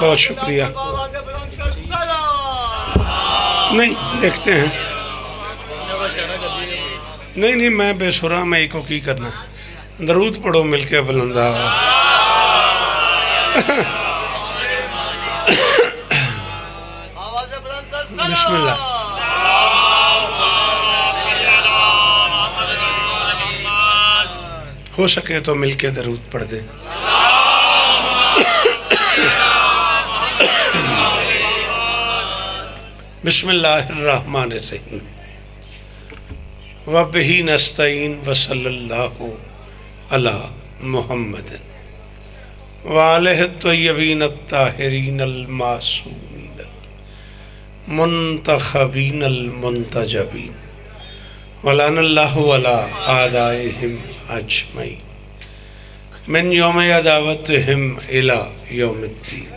بہت شکریہ. نہیں دیکھتے ہیں. نہیں میں بے سرا میں ایک کو کی کرنا. درود پڑھو مل کے بلند آواز. بسم اللہ. ہو سکے تو مل کے درود پڑھ دیں. بسم اللہ الرحمن الرحیم. وَبِهِ نَسْتَعِينُ وَصَلَّى اللَّهُ عَلَى مُحَمَّدٍ وَعَلَيْهِ الطَّيِّبِينَ الطَّاهِرِينَ الْمَعْصُومِينَ الْمُنْتَخَبِينَ الْمُنْتَجَبِينَ وَلَعَنَ اللَّهُ عَلَى أَعْدَائِهِمْ أَجْمَعِينَ مِنْ يَوْمِ عَدَاوَتِهِمْ إِلَى يَوْمِ الدِّينِ.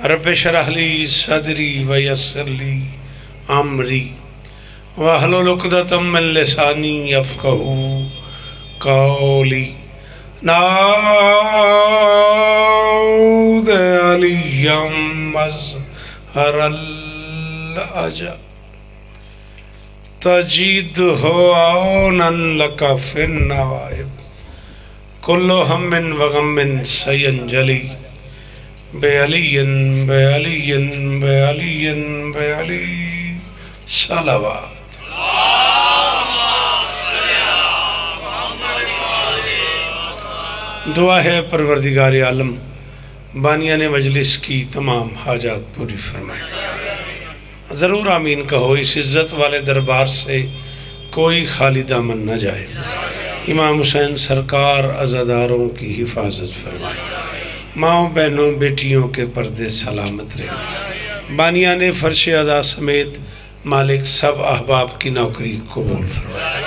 رب اشرح لي صدري ويسر لي امري واحلل عقدة من لساني يفقهوا قولي. نعوذ عليا مظهر الأجل تجده عونا لك في النوائب كل هم وغم سينجلي بعلی بعلی بعلی بعلی صلوات. دعا ہے پروردگار عالم بانیان مجلس کی تمام حاجات پوری فرمائے. ضرور آمین کہو. اس عزت والے دربار سے کوئی خالی دامن نہ جائے. امام حسین سرکار عزاداروں کی حفاظت فرمائے. ماؤں بہنوں بیٹیوں کے پردے سلامت رہے. بانیان فرش عزا سمیت مالک سب احباب کی نوکری قبول فرمائے.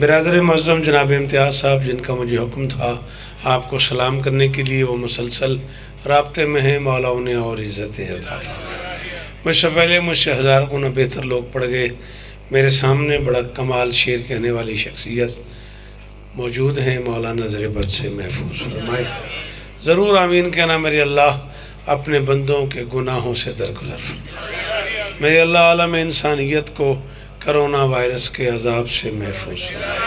برادر معظم جناب امتیاز صاحب جن کا مجھے حکم تھا آپ کو سلام کرنے کے لیے وہ مسلسل رابطے میں ہیں. مولا انہیں اور عزتیں عطا فرمائے. مجھ سے پہلے مجھ سے ہزار گنا بہتر لوگ پڑھ گئے. میرے سامنے بڑا کمال شعر کہنے والی شخصیت موجود ہیں. مولا نظر بد سے محفوظ فرمائے. ضرور آمین کہنا. میرے اللہ اپنے بندوں کے گناہوں سے درگزر فرمائے. میرے اللہ عالم انسانیت کو کرونا وائرس کے عذاب سے محفوظ فرمائے.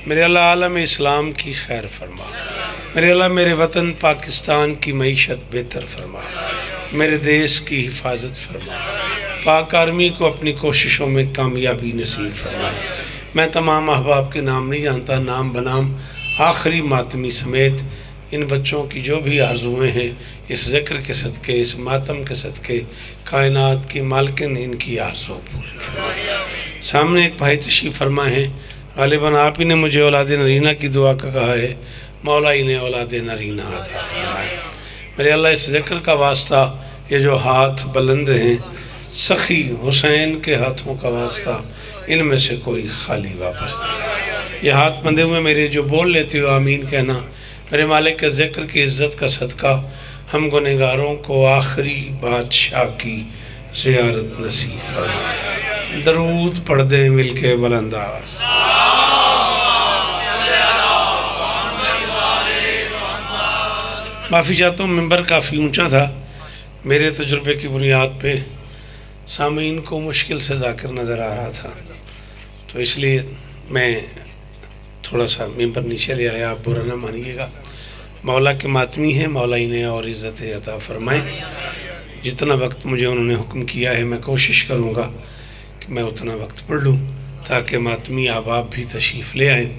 میرے اللہ عالم اسلام کی خیر فرما. میرے اللہ میرے وطن پاکستان کی معیشت بہتر فرما. میرے دیش کی حفاظت فرما. پاک آرمی کو اپنی کوششوں میں کامیابی نصیب فرما. میں تمام احباب کے نام نہیں جانتا. نام بنام آخری ماتمی سمیت ان بچوں کی جو بھی آرزویں ہیں اس ذکر کے صدقے اس ماتم کے صدقے کائنات کی مالکن ان کی آرزو پوری فرمائے. سامنے ایک بھائی تشریف فرما ہیں. غالباً آپ ہی نے مجھے اولاد نرینہ کی دعا کا کہا ہے. مولا انہیں اولاد نرینہ عطا فرمائے. میرے اللہ اس ذکر کا واسطہ یہ جو ہاتھ بلند ہیں سخی حسین کے ہاتھوں کا واسطہ ان میں سے کوئی خالی واپس نہیں. یہ ہاتھ بندے ہوئے میرے جو بول لیتے ہو آمین کہنا. میرے مالک کے ذکر کی عزت کا صدقہ ہم گنہگاروں کو آخری بادشاہ کی زیارت نصیب فرمائے. درود پڑھ دیں مل کے بلند آواز. معافی چاہتا ہوں ممبر کافی اونچا تھا. میرے تجربے کی بنیاد پہ سامعین کو مشکل سے ذاکر نظر آ رہا تھا تو اس لیے میں تھوڑا سا ممبر نیچے لے آیا. آپ برا نہ مانیے گا. مولا کے ماتمی ہیں. مولا انہیں اور عزت عطا فرمائیں. جتنا وقت مجھے انہوں نے حکم کیا ہے میں کوشش کروں گا کہ میں اتنا وقت پڑھ لوں تاکہ ماتمی احباب بھی تشریف لے آئیں.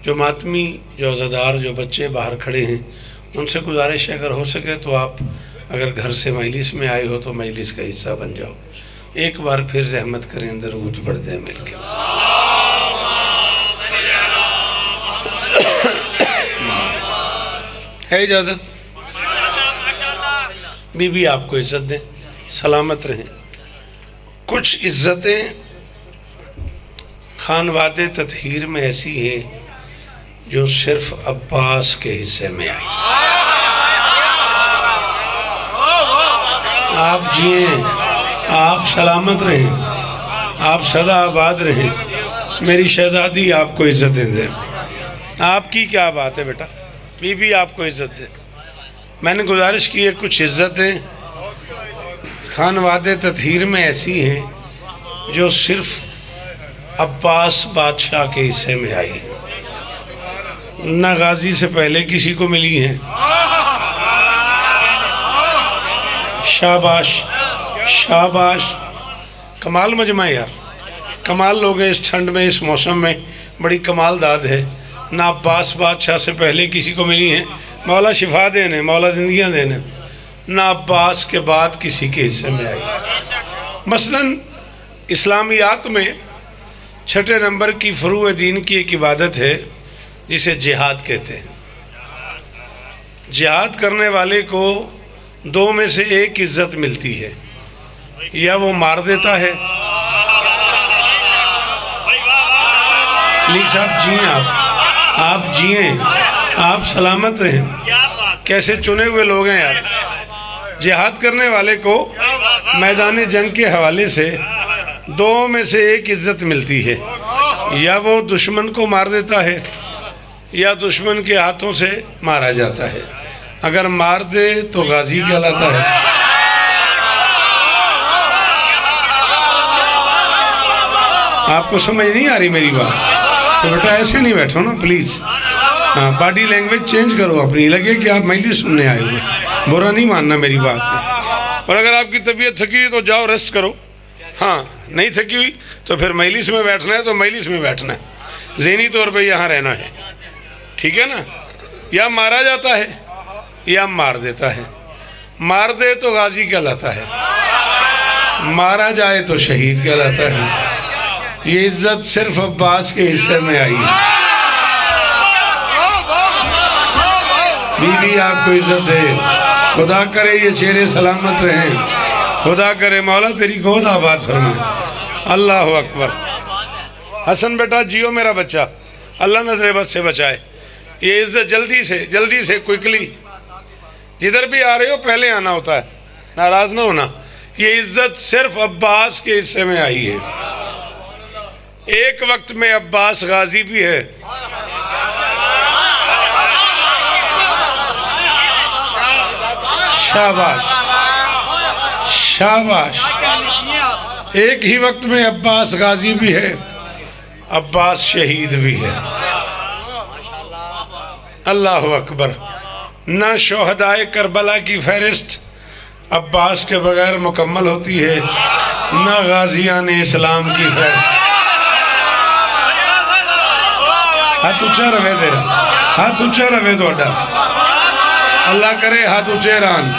جو ماتمی جو عزادار جو بچے باہر کھڑے ہیں ان سے گزارش ہے اگر ہو سکے تو آپ اگر گھر سے مجلس میں آئے ہو تو مجلس کا حصہ بن جاؤ. ایک بار پھر زحمت کریں درود پڑھ دیں مل کے. ہے اجازت؟ بی بی آپ کو عزت دیں. سلامت رہیں. کچھ عزتیں خانواد تطہیر میں ایسی ہیں جو صرف عباس کے حصے میں آئی. آپ جئیں آپ سلامت رہیں، آپ سدا آباد رہیں، میری شہزادی آپ کو عزتیں دے۔ آپ کی کیا بات ہے بیٹا، بی بی آپ کو عزت دے۔ میں نے گزارش کی ہے کچھ عزتیں خانواد تطہیر میں ایسی ہیں جو صرف عباس بادشاہ کے حصے میں آئی ہیں، نہ غازی سے پہلے کسی کو ملی ہیں۔ شاباش شاباش، کمال مجمع یار، کمال لوگ ہیں اس ٹھنڈ میں، اس موسم میں، بڑی کمال داد ہے۔ نہ عباس بادشاہ سے پہلے کسی کو ملی ہیں، مولا شفا دینے، مولا زندگیاں دینے، نہ عباس کے بعد کسی کے حصے میں آئی۔ مثلاً اسلامیات میں چھٹے نمبر کی فروع دین کی ایک عبادت ہے جسے جہاد کہتے ہیں۔ جہاد کرنے والے کو دو میں سے ایک عزت ملتی ہے، یا وہ مار دیتا ہے، لیک صاحب جئیں، آپ جئیں، آپ سلامت رہیں، کیسے چنے ہوئے لوگ ہیں یار۔ جہاد کرنے والے کو میدان جنگ کے حوالے سے دو میں سے ایک عزت ملتی ہے، یا وہ دشمن کو مار دیتا ہے یا دشمن کے ہاتھوں سے مارا جاتا ہے۔ اگر مار دے تو غازی کہلاتا ہے۔ آپ کو سمجھ نہیں آ رہی میری بات؟ تو بیٹا ایسے نہیں بیٹھو نا پلیز، باڈی لینگویج چینج کرو اپنی، لگے کہ آپ مجلس سننے آئے ہوئے، برا نہیں ماننا میری بات کو۔ اور اگر آپ کی طبیعت تھکی ہوئی تو جاؤ ریسٹ کرو، ہاں نہیں تھکی ہوئی تو پھر مجلس میں بیٹھنا ہے تو مجلس میں بیٹھنا ہے، ذہنی طور پہ یہاں رہنا ہے، ٹھیک ہے نا؟ یا مارا جاتا ہے یا مار دیتا ہے، مار دے تو غازی کہلاتا ہے، مارا جائے تو شہید کہلاتا ہے۔ یہ عزت صرف عباس کے حصے میں آئی ہے۔ بی بی آپ کو عزت دے، خدا کرے یہ چہرے سلامت رہیں، خدا کرے مولا تیری گود آباد فرمائے۔ اللہ اکبر۔ حسن بیٹا جیو میرا بچہ، اللہ نظر بد سے بچائے۔ یہ عزت جلدی سے کوئکلی، جدھر بھی آ رہے ہو پہلے آنا ہوتا ہے، ناراض نہ ہونا۔ یہ عزت صرف عباس کے حصے میں آئی ہے۔ ایک وقت میں عباس غازی بھی ہے، شاباش شاباش، ایک ہی وقت میں عباس غازی بھی ہے، عباس شہید بھی ہے۔ اللہ اکبر۔ نہ شہدائے کربلا کی فہرست عباس کے بغیر مکمل ہوتی ہے، نہ غازیان اسلام کی فہرست۔ ہاتھ اچھا رہے تیرا، ہاتھ اچھا رہے توڑا، اللہ کرے ہاتھ اچھے رہن۔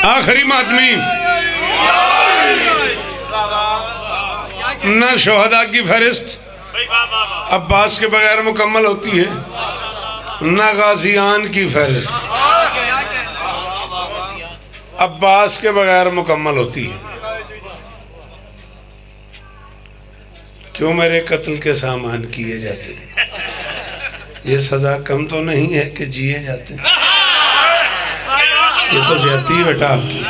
آخری ماتمی، نہ شہداء کی فہرست عباس کے بغیر مکمل ہوتی ہے، نہ غازیان کی فہرست عباس کے بغیر مکمل ہوتی ہے۔ کیوں میرے قتل کے سامان کیے جاتے ہیں؟ یہ سزا کم تو نہیں ہے کہ جیے جاتے ہیں، یہ تو زیادتی ہے بیٹا آپ کی۔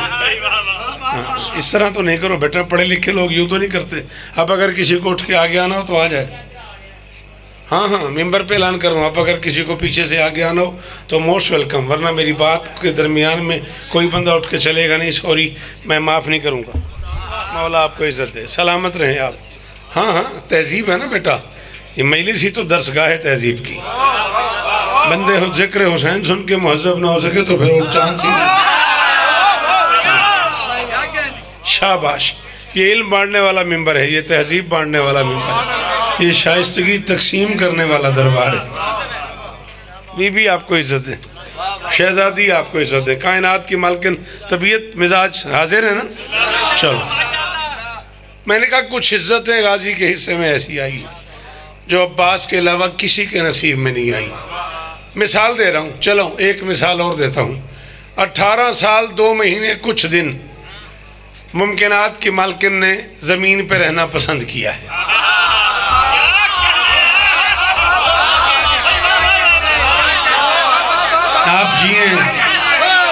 اس طرح تو نہیں کرو بیٹا، پڑھے لکھے لوگ یوں تو نہیں کرتے۔ اب اگر کسی کو اٹھ کے آگے آنا ہو تو آ جائے، ہاں ممبر پہ اعلان کروں، اب اگر کسی کو پیچھے سے آگے آنا ہو تو موسٹ ویلکم، ورنہ میری بات کے درمیان میں کوئی بندہ اٹھ کے چلے گا نہیں، سوری میں معاف نہیں کروں گا۔ مولا آپ کو عزت دے، سلامت رہیں آپ۔ ہاں تہذیب ہے نا بیٹا، یہ مجلس ہی تو درسگاہ ہے تہذیب کی۔ بندے ذکر حسین سن کے مہذب نہ ہو سکے تو پھر وہ چانس ہی نہیں۔ شاباش، یہ علم بانٹنے والا ممبر ہے، یہ تہذیب بانٹنے والا ممبر ہے، یہ شائستگی تقسیم کرنے والا دربار ہے۔ بی بی آپ کو عزت دے، شہزادی آپ کو عزت دے، کائنات کی مالکن، طبیعت مزاج حاضر ہے نا؟ چلو، میں نے کہا کچھ عزتیں غازی کے حصے میں ایسی آئی جو عباس کے علاوہ کسی کے نصیب میں نہیں آئی۔ مثال دے رہا ہوں، چلو ایک مثال اور دیتا ہوں۔ 18 سال 2 مہینے کچھ دن ممکنات کی مالکن نے زمین پہ رہنا پسند کیا ہے۔ آپ جئیں،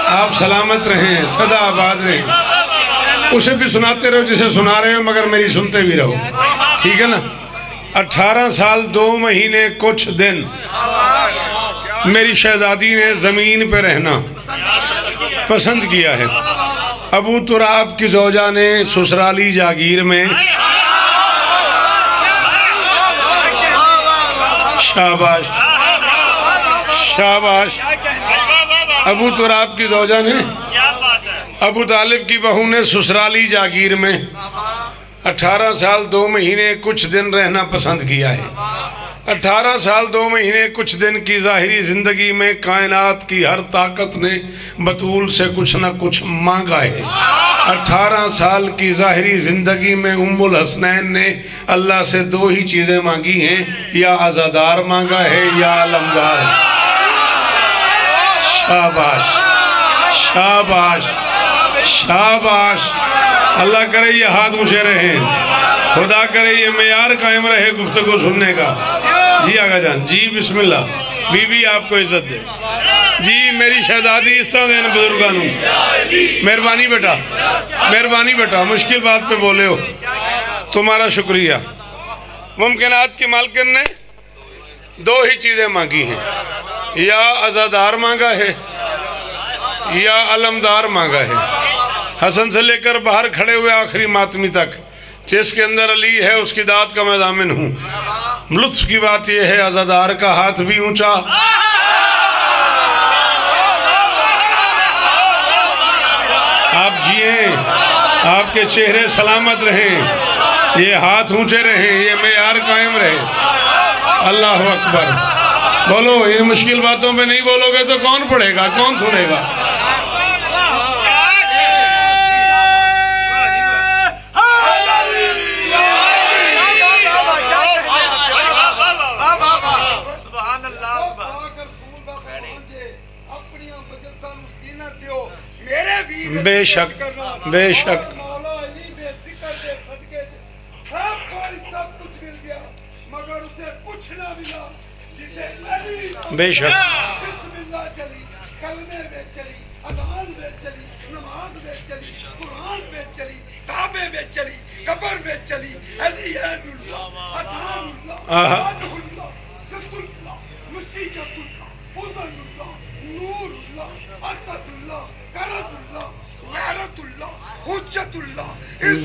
آپ سلامت رہیں، سدا آباد رہیں۔ اسے بھی سناتے رہو جسے سنا رہے ہو، مگر میری سنتے بھی رہو، ٹھیک ہے نا؟ 18 سال 2 مہینے کچھ دن میری شہزادی نے زمین پہ رہنا پسند کیا ہے۔ ابو تراب کی زوجہ نے سسرالی جاگیر میں، شاباش شاباش، ابو تراب کی زوجہ نے ابو طالب کی بہو نے سسرالی جاگیر میں 18 سال 2 مہینے کچھ دن رہنا پسند کیا ہے۔ 18 سال 2 مہینے کچھ دن کی ظاہری زندگی میں کائنات کی ہر طاقت نے بطول سے کچھ نہ کچھ مانگا ہے۔ 18 سال کی ظاہری زندگی میں ام الحسنین نے اللہ سے 2 ہی چیزیں مانگی ہیں، یا عزادار مانگا ہے یا علمدار۔ شاباش شاباش شاباش، اللہ کرے یہ ہاتھ اونچے رہیں، خدا کرے یہ معیار قائم رہے گفتگو سننے کا۔ جی آقا جان، جی بسم اللہ، بی بی آپ کو عزت دے جی، میری شہزادی اس طرح دینا بزرگانوں، مہربانی بیٹا، مہربانی بیٹا، مشکل بات پہ بولے ہو، تمہارا شکریہ۔ ممکنات کی مالکن نے 2 ہی چیزیں مانگی ہیں، یا عزادار مانگا ہے یا علمدار مانگا ہے۔ حسن سے لے کر باہر کھڑے ہوئے آخری ماتمی تک، جس کے اندر علی ہے اس کی داد کا میں ضامن ہوں۔ لطف کی بات یہ ہے عزادار کا ہاتھ بھی اونچا، آپ جئیں، آپ کے چہرے سلامت رہیں، یہ ہاتھ اونچے رہیں، یہ معیار قائم رہے۔ اللہ اکبر، بولو، یہ مشکل باتوں پہ نہیں بولو گے تو کون پڑھے گا، کون سنے گا؟ بے شک بے شک، بے شک،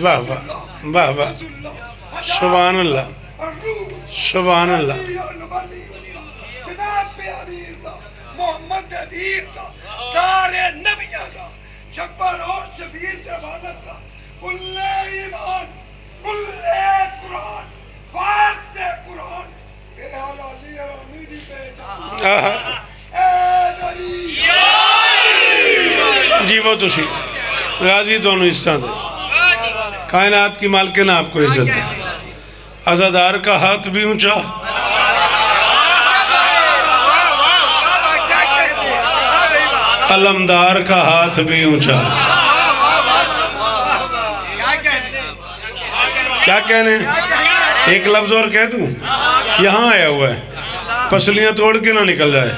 واہ واہ واہ واہ، سبحان اللہ سبحان اللہ۔ محمد امیر دا سارے نبیاں دا شبر اور شبیر دیوانت دا کلے ایمان کلے قرآن فارس سے قرآن اے حلالی امیری بیجا اے دری جی وہ تو سی غازی دونوں اس طرح دے، کائنات کی مالکن آپ کو عزت دے، عزادار کا ہاتھ بھی اونچا، علمدار کا ہاتھ بھی اونچا۔ کیا کہنے؟ ایک لفظ اور کہہ دوں، یہاں آیا ہوا ہے، پسلیاں توڑ کے نہ نکل جائے،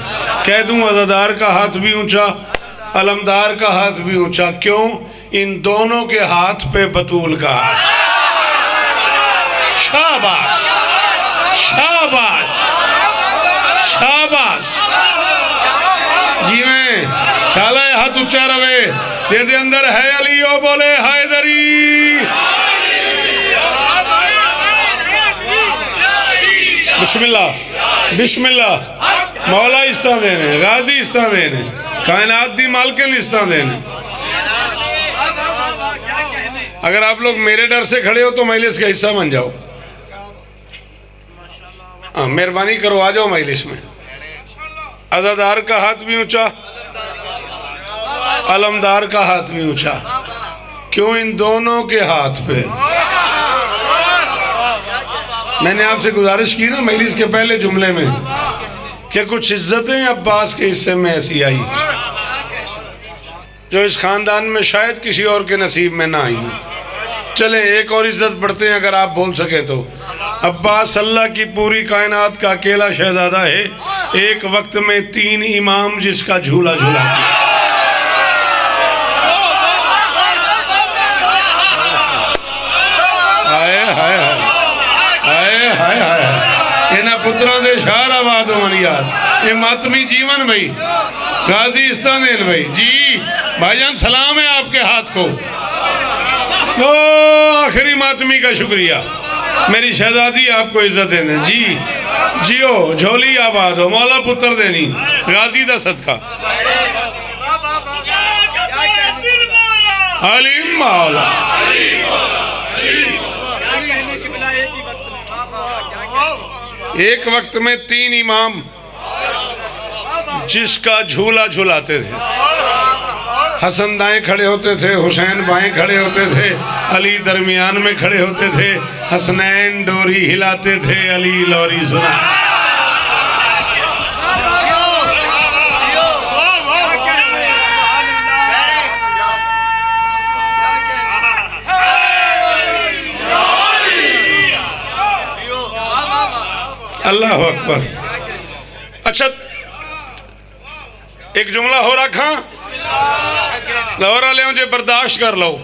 کہہ دوں عزادار کا ہاتھ بھی اونچا، علمدار کا ہاتھ بھی اونچا۔ کیوں؟ ان دونوں کے ہاتھ پہ بطول کا ہاتھ۔ شاباش شاباش شاباش، جی میں شالہ ہاتھ اچھا روے، دے دے اندر ہے علی او بولے حیدری۔ بسم اللہ بسم اللہ، مولا اس طرح دینے، غازی اس طرح دینے، کائنات دی مالکن اس طرح دینے۔ اگر آپ لوگ میرے ڈر سے کھڑے ہو تو مجلس کا حصہ بن جاؤ، مہربانی کرو، آ جاؤ مجلس میں۔ عزادار کا ہاتھ بھی اونچا، علمدار کا ہاتھ بھی اونچا۔ کیوں؟ ان دونوں کے ہاتھ پہ۔ میں نے آپ سے گزارش کی نا مجلس کے پہلے جملے میں کہ کچھ عزتیں عباس کے حصے میں ایسی آئی جو اس خاندان میں شاید کسی اور کے نصیب میں نہ آئی، چلیں ایک اور عزت پڑھتے ہیں اگر آپ بول سکیں تو. عباس اللہ کی پوری کائنات کا اکیلا شہزادہ ہے، ایک وقت میں 3 امام جس کا جھولا جھولاتے ہیں. ہائے ہائے ہائے ہائے ہائے انہاں پتروں دے شہر آباد ہو منی یاد. یہ ماتمی جیون بھائی، غازی استانیل بھائی جی بھائی جان، سلام ہے آپ کے ہاتھ کو. آخری ماتمی کا شکریہ، میری شہزادی آپ کو عزت دینے. جی جیو جھولی آباد ہو، مولا پتر دینی غازی دا صدقہ. علیم مولا. ایک وقت میں 3 امام جس کا جھولا جھولاتے تھے. حسن دائیں کھڑے ہوتے تھے، حسین بائیں کھڑے ہوتے تھے، علی درمیان میں کھڑے ہوتے تھے. حسنین ڈوری ہلاتے تھے، علی لوری سنا. اللہ اکبر. اچھا ایک جملہ ہو رکھا لاہورہ لے مجھے برداشت کر لو.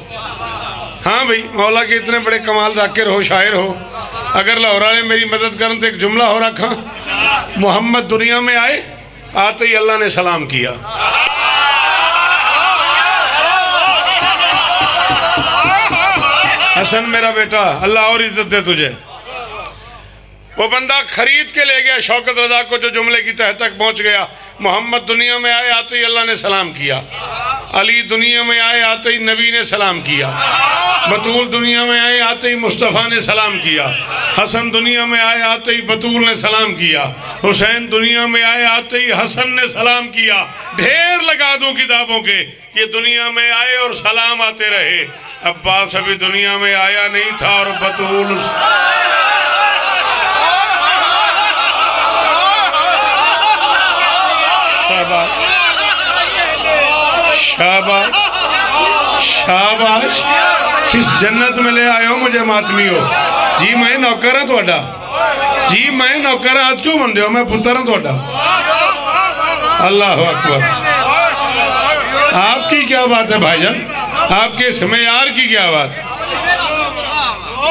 ہاں بھئی مولا کے اتنے بڑے کمال ذاکر ہو، شاعر ہو، اگر لاہورہ لے میری مدد کرن تو ایک جملہ ہو رکھا. محمد دنیا میں آئے، آتے ہی اللہ نے سلام کیا. حسن میرا بیٹا اللہ اور عزت دے تجھے. وہ بندہ خرید کے لے گیا شوکت رضا کو جو جملے کی تہ تک پہنچ گیا. محمد دنیا میں آئے، آتے ہی اللہ نے سلام کیا. علی دنیا میں آئے، آتے ہی نبی نے سلام کیا. بطول دنیا میں آئے، آتے ہی مصطفیٰ نے سلام کیا. حسن دنیا میں آئے، آتے ہی بطول نے سلام کیا. حسین دنیا میں آئے، آتے ہی حسن نے سلام کیا. ڈھیر لگا دوں کتابوں کے، یہ دنیا میں آئے اور سلام آتے رہے. عباس ابھی دنیا میں آیا نہیں تھا اور بطول شاباش شاباش. کس جنت میں لے آئے ہو مجھے ماتمی ہو. جی میں نوکر ہوں توڑا، جی میں نوکر ہوں. آج کیوں مندے ہو؟ میں پتر ہوں توڑا. اللہ اکبر. آپ کی کیا بات ہے بھائی جان؟ آپ کے اس معیار کی کیا بات؟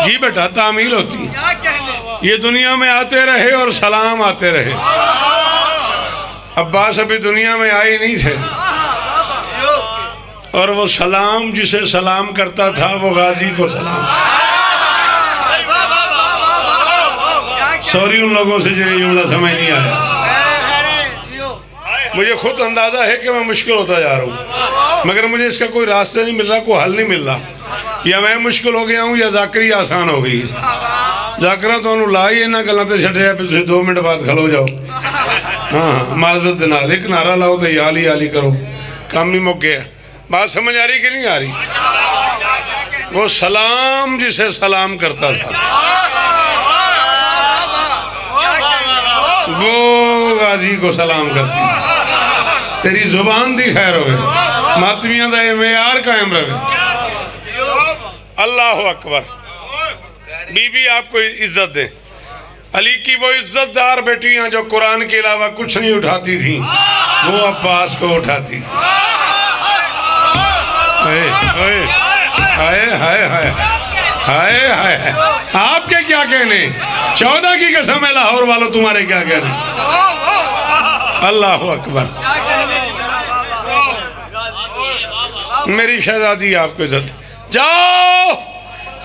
جی بیٹا تعمیل ہوتی ہے. یہ دنیا میں آتے رہے اور سلام آتے رہے. عباس ابھی دنیا میں آئے نہیں تھے اور وہ سلام جسے سلام کرتا تھا وہ غازی کو سلام. سوری ان لوگوں سے جنہیں جملہ سمجھ نہیں آیا. مجھے خود اندازہ ہے کہ میں مشکل ہوتا جا رہا ہوں، مگر مجھے اس کا کوئی راستہ نہیں مل رہا، کوئی حل نہیں مل رہا. یا میں مشکل ہو گیا ہوں یا ذاکری آسان ہو گئی. ذاکرہ تو انہوں لائی نہ گلانتے چھٹے ہیں، پھر 2 منٹ بعد کھلو جاؤ. ہاں معذرت دنال ایک نعرہ لاؤ تو یہ علی علی کرو، کام نہیں مک گیا. بات سمجھ آ رہی کہ نہیں آ رہی؟ وہ سلام جسے سلام کرتا تھا وہ غازی کو سلام کرتی. تیری زبان دی خیر ہوئے، ماتمیاں دا یہ معیار قائم رہے. اللہ اکبر. بی بی آپ کو عزت دیں. علی کی وہ عزت دار بیٹیاں جو قرآن کے علاوہ کچھ نہیں اٹھاتی تھیں، وہ عباس کو اٹھاتی تھی. آپ کے کیا کہنے؟ 14 کی قسم ہے لاہور والوں تمہارے کیا کہنے؟ اللہ اکبر. میری شہزادی آپ کو عزت. جاؤ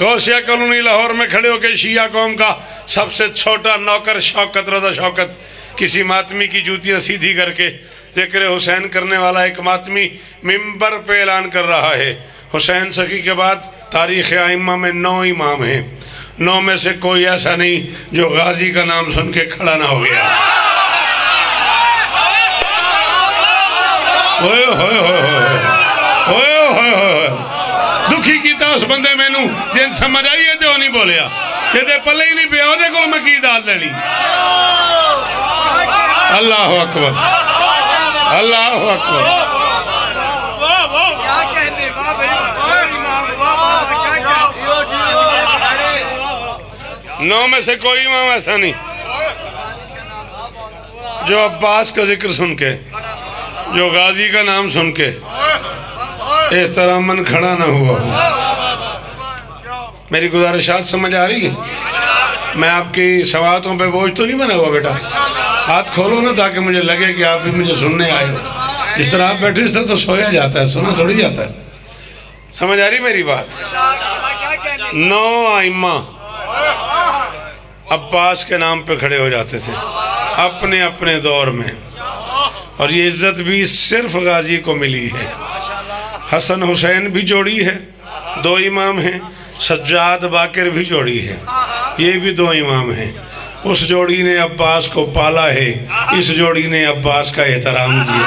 غوثیہ کالونی لاہور میں کھڑے ہو کے شیعہ قوم کا سب سے چھوٹا نوکر شوکت رضا شوکت کسی ماتمی کی جوتیاں سیدھی کر کے ذکر حسین کرنے والا ایک ماتمی ممبر پہ اعلان کر رہا ہے حسین سخی کے بعد تاریخ ائمہ میں 9 امام ہیں، 9 میں سے کوئی ایسا نہیں جو غازی کا نام سن کے کھڑا نہ ہو گیا. دکھی کیتا اس بندے میں نو جن سمجھ آئیے تے وہ نہیں بولیا کہ تے پلے ہی نہیں پیا دے کو میں کی دال دینی. اللہ اکبر اللہ اکبر. 9 میں سے کوئی امام ایسا نہیں جو عباس کا ذکر سن کے، جو غازی کا نام سن کے احتراماً کھڑا نہ ہوا ہو۔ میری گزارشات سمجھ آ رہی ہے؟ میں آپ کی سواتوں پہ بوجھ تو نہیں بنا ہوا بیٹا؟ ہاتھ کھولو نا تاکہ مجھے لگے کہ آپ بھی مجھے سننے آئے ہو۔ جس طرح آپ بیٹھے اس طرح تو سویا جاتا ہے، سنا تھوڑی جاتا ہے۔ سمجھ آ رہی میری بات؟ 9 ائمہ عباس کے نام پہ کھڑے ہو جاتے تھے اپنے اپنے دور میں، اور یہ عزت بھی صرف غازی کو ملی ہے۔ حسن حسین بھی جوڑی ہے، 2 امام ہیں، سجاد باقر بھی جوڑی ہے، یہ بھی 2 امام ہیں۔ اس جوڑی نے عباس کو پالا ہے، اس جوڑی نے عباس کا احترام کیا۔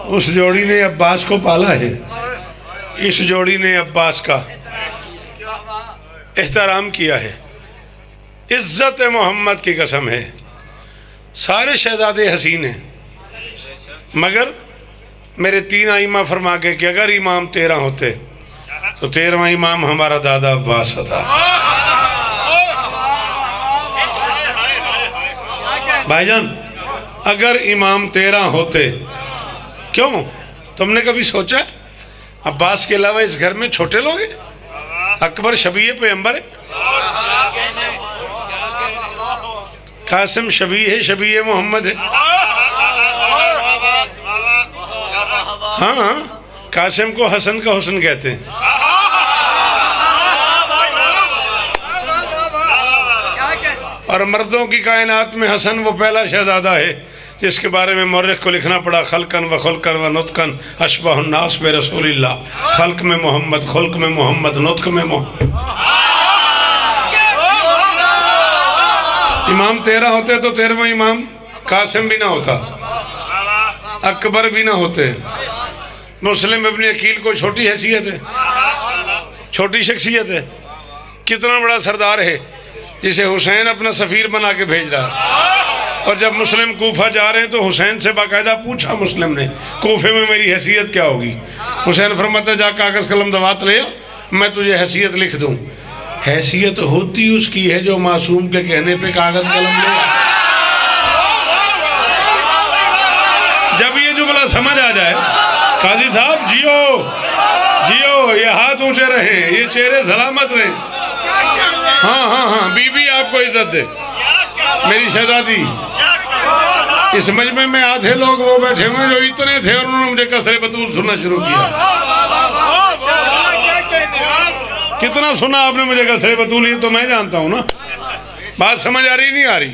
اس جوڑی نے عباس کو پالا ہے، اس جوڑی نے عباس کا احترام کیا ہے۔ عزت محمد کی قسم ہے، سارے شہزادے حسین ہیں، مگر میرے 3 ائمہ فرما گئے کہ اگر امام 13 ہوتے تو 13واں امام ہمارا دادا عباس ہوتا۔ بھائی جان، اگر امام 13 ہوتے، کیوں؟ تم نے کبھی سوچا عباس کے علاوہ اس گھر میں چھوٹے لوگ ہیں؟ اکبر شبیہ پیغمبر ہے، قاسم شبیہ شبیہ محمد ہے۔ ہاں، قاسم کو حسن کا حسن کہتے ہیں۔ اور مردوں کی کائنات میں حسن وہ پہلا شہزادہ ہے جس کے بارے میں مورخ کو لکھنا پڑا، خلقن و خلقن و نطقن اشبہ الناس برسول اللہ۔ خلق میں محمد، خلق میں محمد، نطق میں محمد۔ امام 13 ہوتے تو 13واں امام قاسم بھی نہ ہوتا، اکبر بھی نہ ہوتے۔ مسلم ابن عقیل کو چھوٹی حیثیت ہے، چھوٹی شخصیت ہے، کتنا بڑا سردار ہے جسے حسین اپنا سفیر بنا کے بھیج رہا ہے۔ اور جب مسلم کوفہ جا رہے ہیں تو حسین سے باقاعدہ پوچھا مسلم نے، کوفے میں میری حیثیت کیا ہوگی؟ حسین فرماتا ہے جا کاغذ قلم دوات لے، میں تجھے حیثیت لکھ دوں۔ حیثیت ہوتی اس کی ہے جو معصوم کے کہنے پہ کاغذ قلم لے۔ جب یہ جملہ سمجھ آ جائے، قاضی صاحب جیو جیو، یہ ہاتھ اونچے رہیں، یہ چہرے سلامت رہیں۔ ہاں ہاں ہاں، بی بی آپ کو عزت دے، میری شہزادی۔ اس مجمع میں آدھے لوگ وہ بیٹھے ہوئے جو اتنے تھے اور انہوں نے مجھے قصر بطول سننا شروع کیا۔ کتنا سنا آپ نے مجھے قصر بطول؟ یہ تو میں جانتا ہوں نا، بات سمجھ آ رہی نہیں آ رہی؟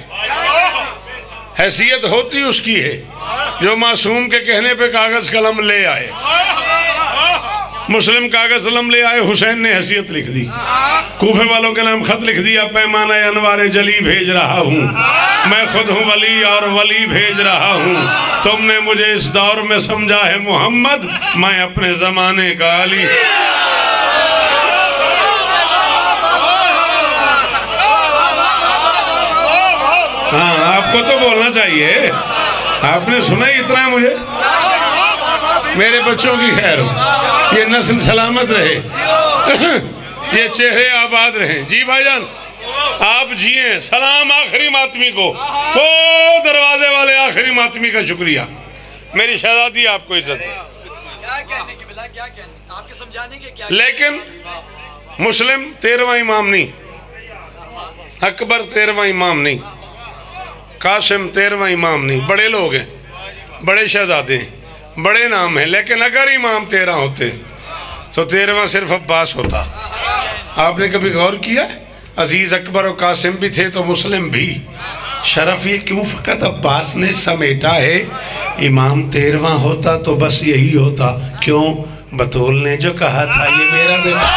حیثیت ہوتی اس کی ہے جو معصوم کے کہنے پہ کاغذ قلم لے آئے۔ مسلم کاغذ قلم لے آئے، حسین نے حیثیت لکھ دی، کوفے والوں کے نام خط لکھ دیا، پیمانہ انوار جلی بھیج رہا ہوں، میں خود ہوں ولی اور ولی بھیج رہا ہوں، تم نے مجھے اس دور میں سمجھا ہے محمد، میں اپنے زمانے کا علی۔ ہاں، آپ کو تو بولنا چاہیے، آپ نے سنا ہی اتنا ہے مجھے۔ میرے بچوں کی خیر ہو، یہ نسل سلامت رہے، یہ چہرے آباد رہیں۔ جی بھائی جان، آپ جیئیں۔ سلام آخری ماتمی کو، وہ دروازے والے آخری ماتمی کا شکریہ۔ میری شہزادی آپ کو عزت ہے، لیکن مسلم 13واں امام نہیں، اکبر 13واں امام نہیں، قاسم 13واں امام نہیں۔ بڑے لوگ ہیں، بڑے شہزادے ہیں، بڑے نام ہیں، لیکن اگر امام 13 ہوتے تو 13واں صرف عباس ہوتا۔ آپ نے کبھی غور کیا؟ عزیز اکبر و قاسم بھی تھے تو مسلم بھی۔ شرف یہ کیوں فقط عباس نے سمیٹا ہے؟ امام 13واں ہوتا تو بس یہی ہوتا۔ کیوں؟ بطول نے جو کہا تھا یہ میرا بیٹا۔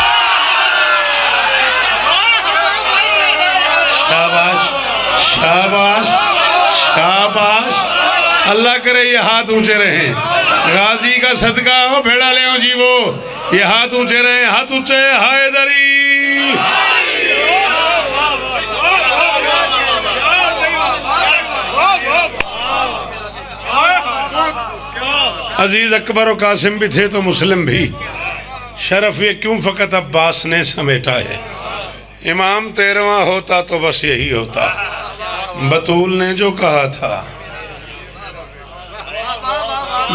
شاباش شاباش شاباش، اللہ کرے یہ ہاتھ اونچے رہیں۔ غازی کا صدقہ ہو، بھیڑا لے ہو جی وہ، یہ ہاتھ اونچے رہیں، ہاتھ اونچے، حیدری۔ عزیز اکبر و قاسم بھی تھے تو مسلم بھی، شرف یہ کیوں فقط عباس نے سمیٹا ہے، امام 13واں ہوتا تو بس یہی ہوتا، بطول نے جو کہا تھا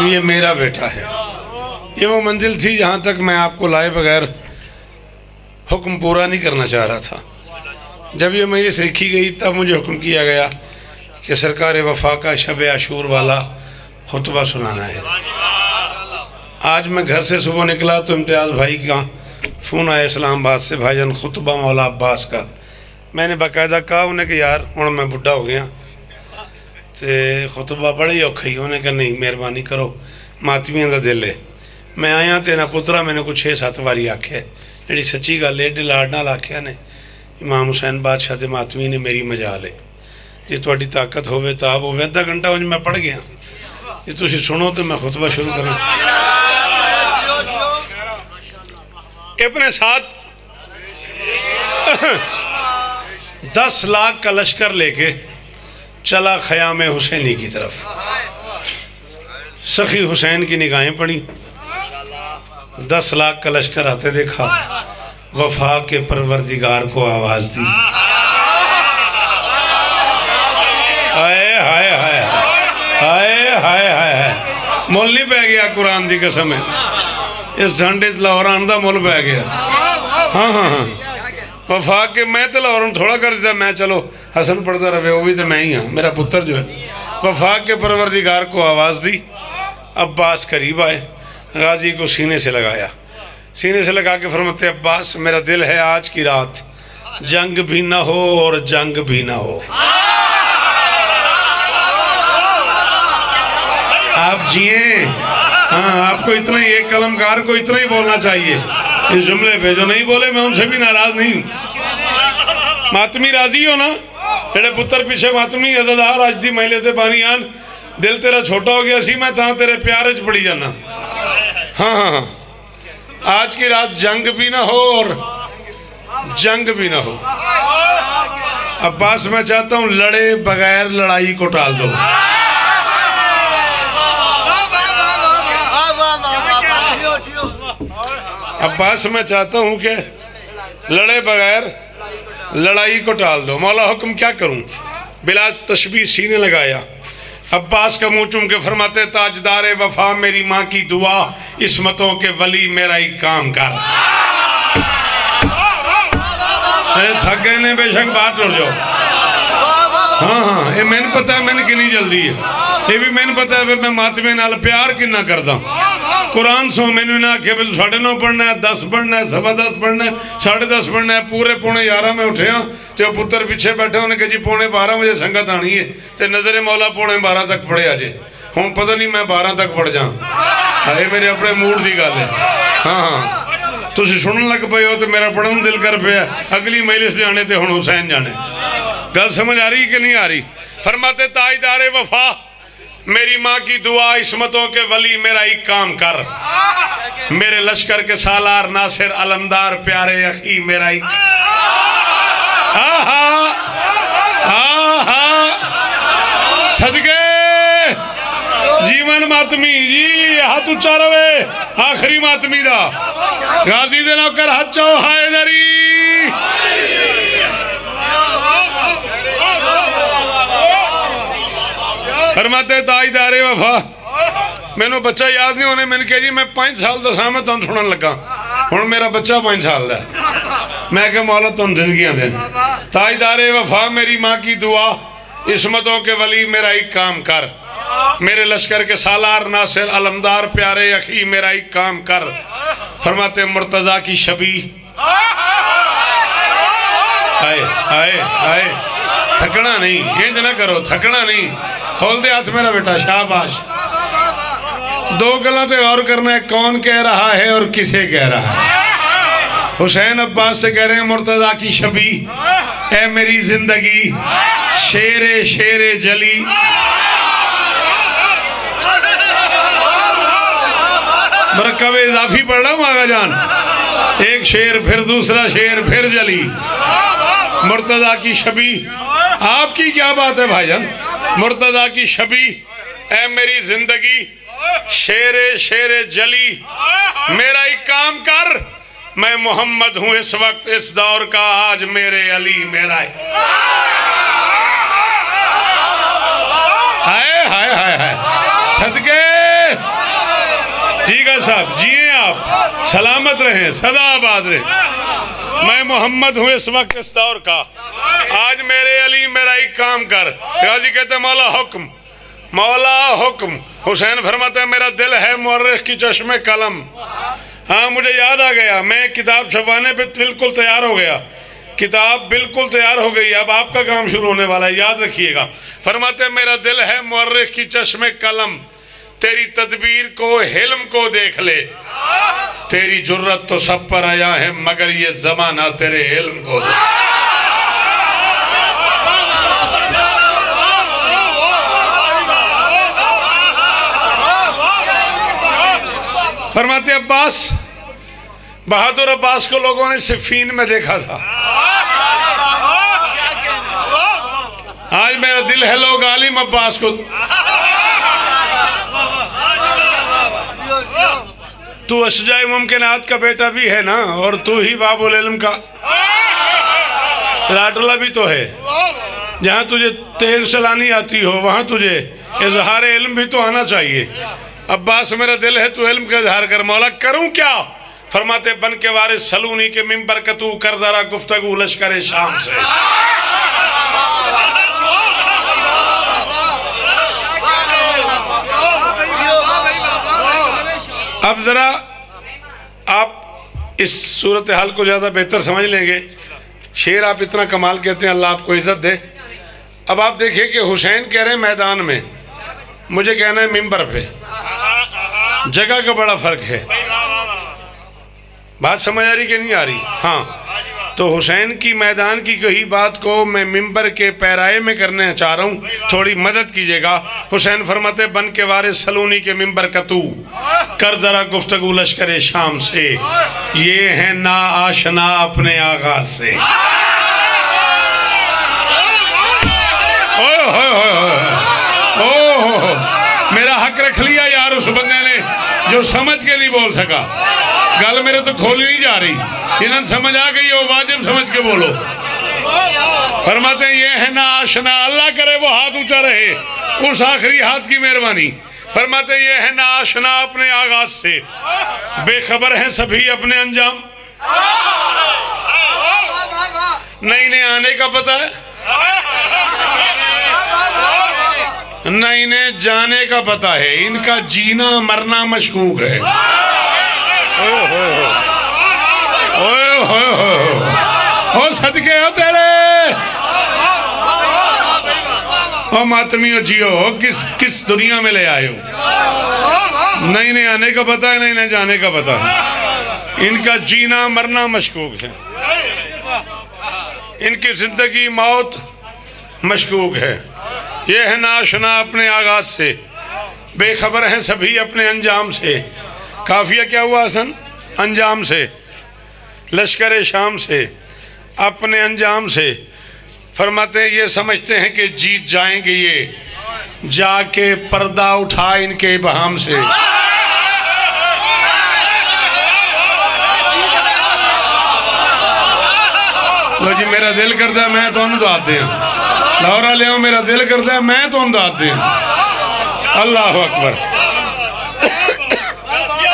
یہ میرا بیٹا ہے۔ یہ وہ منزل تھی جہاں تک میں آپ کو لائے بغیر حکم پورا نہیں کرنا چاہ رہا تھا۔ جب یہ مجلس لکھی گئی تب مجھے حکم کیا گیا کہ سرکار وفا کا شب عاشور والا خطبہ سنانا ہے۔ آج میں گھر سے صبح نکلا تو امتیاز بھائی کا فون آیا اسلام آباد سے، بھائی جان خطبہ مولا عباس کا۔ میں نے باقاعدہ کہا انہیں کہ یار ہوں میں بڑھا ہو گیا تے خطبہ بڑے ہی اوکھا ہی، انہیں کہا نہیں مہربانی کرو ماتمیاں دا دل ہے۔ میں آیا تینا پترا میں نے کچھ 6-7 واری آکھے جڑی سچی گل ہے، ڈلاڑ نال آکھیا نے امام حسین بادشاہ دے ماتمی نے میری مجال ہے، جی تھوڑی طاقت ہوئے تاب ہوئے آدھا گھنٹہ ہو میں پڑھ گیا، جی تسی سنو تو میں خطبہ شروع کروں۔ اپنے ساتھ 10 لاکھ کا لشکر لے کے چلا خیام حسینی کی طرف۔ سخی حسین کی نگاہیں پڑی، 10 لاکھ کا لشکر آتے دیکھا، وفا کے پروردگار کو آواز دی، ہائے ہائے ہائے ہائے ہائے ہائے، مول نہیں پہ گیا قرآن دی قسم ہے، اس جھنڈے لاہوران دا مول پہ گیا۔ ہاں ہاں ہاں وفا کے میں تو لاہوران تھوڑا کر دیتا، میں چلو حسن پڑھتا رہے وہ بھی تو میں ہی ہوں، میرا پتر جو ہے۔ وفا کے پروردگار کو آواز دی، عباس قریب آئے، غازی کو سینے سے لگایا، سینے سے لگا کے فرماتے عباس میرا دل ہے آج کی رات جنگ بھی نہ ہو اور جنگ بھی نہ ہو۔ آپ جیئیں، ہاں آپ کو اتنا ہی، ایک کلمکار کو اتنا ہی بولنا چاہیے اس جملے پہ، جو نہیں بولے میں ان سے بھی ناراض نہیں ہوں۔ ماتمی راضی ہو نا، تیرے پتر پیچھے ماتمی عزدار آج دی مہلے سے پانی آن، دل تیرا چھوٹا ہو گیا سی میں تاں تیرے پیارج پڑی جانا۔ ہاں ہاں ہاں آج کی رات جنگ بھی نہ ہو اور جنگ بھی نہ ہو۔ عباس میں چاہتا ہوں لڑے بغیر لڑائی کو ٹال دو۔ عباس میں چاہتا ہوں کہ لڑے بغیر لڑائی کو ٹال دو۔ مولا حکم کیا کروں؟ بلا تشبیہ سینے لگایا، عباس کا منہ چوم کے فرماتے تاجدار وفا میری ماں کی دعا، عصمتوں کے ولی میرا ہی کام کر۔ تھک گئے نے بے شک بات اڑ جاؤ۔ ہاں ہاں یہ میں نے پتا ہے میں نے کنی جلدی ہے، یہ بھی میں نے پتا ہے میں ماتمے نال پیار کننا کرتا ہوں۔ قرآن سو میں نے نہ کہ 9:30 پڑھنا ہے، 10 پڑھنا ہے، 10:15 پڑھنا ہے، 10:30 پڑھنا ہے، پورے 11:15 میں اٹھے ہوں تو پتر پیچھے بیٹھے انہیں کہ جی 11:15 مجھے سنگت آنی ہے تو نظر مولا 11:15 تک پڑھے آجے، ہوں پتہ نہیں میں 12 تک پڑھ جاؤں، یہ میرے اپنے موڈ دی گل ہے۔ ہاں ہاں تسی سنن لگ پئے ہو تو میرا پڑھن دل کر پیا اگلی مجلس جانے تے ہن حسین جانے۔ گل سمجھ آ رہی کہ نہیں آ رہی؟ فرماتے تاجدار وفا میری ماں کی دعا، عصمتوں کے ولی میرا ایک کام کر، میرے لشکر کے سالار ناصر علمدار پیارے اخی میرا ایک صدقے جیون ماتمی جی ہاتھ اچھا روے آخری ماتمی دا غازی دے نوکر ہاتھ چاہو ہائے دری۔ فرماتے تاجدار وفا میں نے بچہ یاد نہیں ہونے، میں نے کہا جی میں 5 سال دا سامنے تن سنن لگا، ہن میرا بچہ 5 سال دا میں کہ مولا تن زندگیاں دیں۔ تاجدار وفا میری ماں کی دعا، عصمتوں کے ولی میرا ایک کام کر، میرے لشکر کے سالار ناصر علمدار پیارے اخی میرا ایک کام کر۔ فرماتے مرتضیٰ کی شبی آئے آئے آئے تھکنا نہیں، یہ نہ کرو تھکنا نہیں، کھول دے ہاتھ میرا بیٹا شاباش۔ 2 گلوں تے غور کرنا ہے، کون کہہ رہا ہے اور کسے کہہ رہا ہے۔ حسین عباس سے کہہ رہے ہیں مرتضیٰ کی شبی اے میری زندگی شیر شیر جلی، مرکب اضافی پڑھ رہا ہوں آگا جان، ایک شیر پھر دوسرا شیر پھر جلی، مرتضیٰ کی شبی آپ کی کیا بات ہے بھائی جان؟ مرتضیٰ کی شبی اے میری زندگی شیر جلی میرا ہی کام کر، میں محمد ہوں اس وقت اس دور کا، آج میرے علی میرا ہے۔ ہائے ہائے ہائے ہائے صدقے ٹھیک ہے صاحب، جیئیں آپ، سلامت رہیں، صدا آباد رہیں۔ میں محمد ہوں اس وقت اس دور کا، آج میرے علی میرا ہی کام کر۔ غازی کہتے ہیں مولا حکم، مولا حکم۔ حسین فرماتا ہے میرا دل ہے مورخ کی چشم قلم۔ ہاں مجھے یاد آ گیا، میں کتاب چھپوانے پہ بالکل تیار ہو گیا، کتاب بالکل تیار ہو گئی، اب آپ کا کام شروع ہونے والا ہے، یاد رکھیے گا۔ فرماتے ہیں میرا دل ہے مورخ کی چشم قلم، تیری تدبیر کو حلم کو دیکھ لے، تیری جرت تو سب پر آیا ہے مگر یہ زمانہ تیرے علم کو دیکھ لے۔ فرماتے عباس، بہادر عباس کو لوگوں نے صفین میں دیکھا تھا، آج میرا دل ہے لوگ عالم عباس کو۔ تو اشجاع ممکنات کا بیٹا بھی ہے نا، اور تو ہی باب العلم کا لاڈلا بھی تو ہے۔ جہاں تجھے تیل چلانی آتی ہو وہاں تجھے اظہار علم بھی تو آنا چاہیے۔ عباس میرا دل ہے تو علم کا اظہار کر۔ مولا کروں کیا؟ فرماتے بن کے وارث سلونی کے ممبر کا تو کر ذرا گفتگو لشکر شام سے۔ اب ذرا آپ اس صورتحال کو زیادہ بہتر سمجھ لیں گے۔ شیر آپ اتنا کمال کہتے ہیں، اللہ آپ کو عزت دے۔ اب آپ دیکھیں کہ حسین کہہ رہے ہیں میدان میں، مجھے کہنا ہے ممبر پہ، جگہ کا بڑا فرق ہے۔ بات سمجھ آ رہی کہ نہیں آ رہی؟ ہاں، تو حسین کی میدان کی کہی بات کو میں ممبر کے پیرائے میں کرنے چاہ رہا ہوں، تھوڑی مدد کیجئے گا۔ حسین فرماتے بن کے وارث سلونی کے ممبر کا تو کر ذرا گفتگو لشکر شام سے، یہ ہے نا آشنا اپنے آغاز سے۔ میرا حق رکھ لیا یار اس بندے نے جو سمجھ کے نہیں بول سکا۔ گل میرے تو کھولی نہیں جا رہی، انہوں سمجھ آ گئی ہو، واجب سمجھ کے بولو۔ فرماتے ہیں یہ ہے نا آشنا، اللہ کرے وہ ہاتھ اونچا رہے، اس آخری ہاتھ کی مہربانی۔ فرماتے ہیں یہ ہے نا آشنا اپنے آغاز سے، بے خبر ہیں سبھی اپنے انجام، نہ انہیں آنے کا پتہ ہے نہ انہیں جانے کا پتہ ہے، ان کا جینا مرنا مشکوک ہے۔ ہو صدقے ہو تیرے، او ماتمیو جیو، کس دنیا میں لے آئے ہو؟ نہ انہیں آنے کا پتہ ہے نہ انہیں جانے کا پتہ ہے، ان کا جینا مرنا مشکوک ہے، ان کی زندگی موت مشکوک ہے۔ یہ ہے ناشنا اپنے آغاز سے، بے خبر ہیں سبھی اپنے انجام سے۔ کافیہ کیا ہوا حسن؟ انجام سے، لشکر شام سے، اپنے انجام سے۔ فرماتے ہیں یہ سمجھتے ہیں کہ جیت جائیں گے یہ، جا کے پردہ اٹھا ان کے ابہام سے۔ لو جی میرا دل کرتا ہے میں تو اندات دیں، لاہورہ لے ہوں میرا دل کرتا ہے میں تو اندات دیں۔ اللہ اکبر،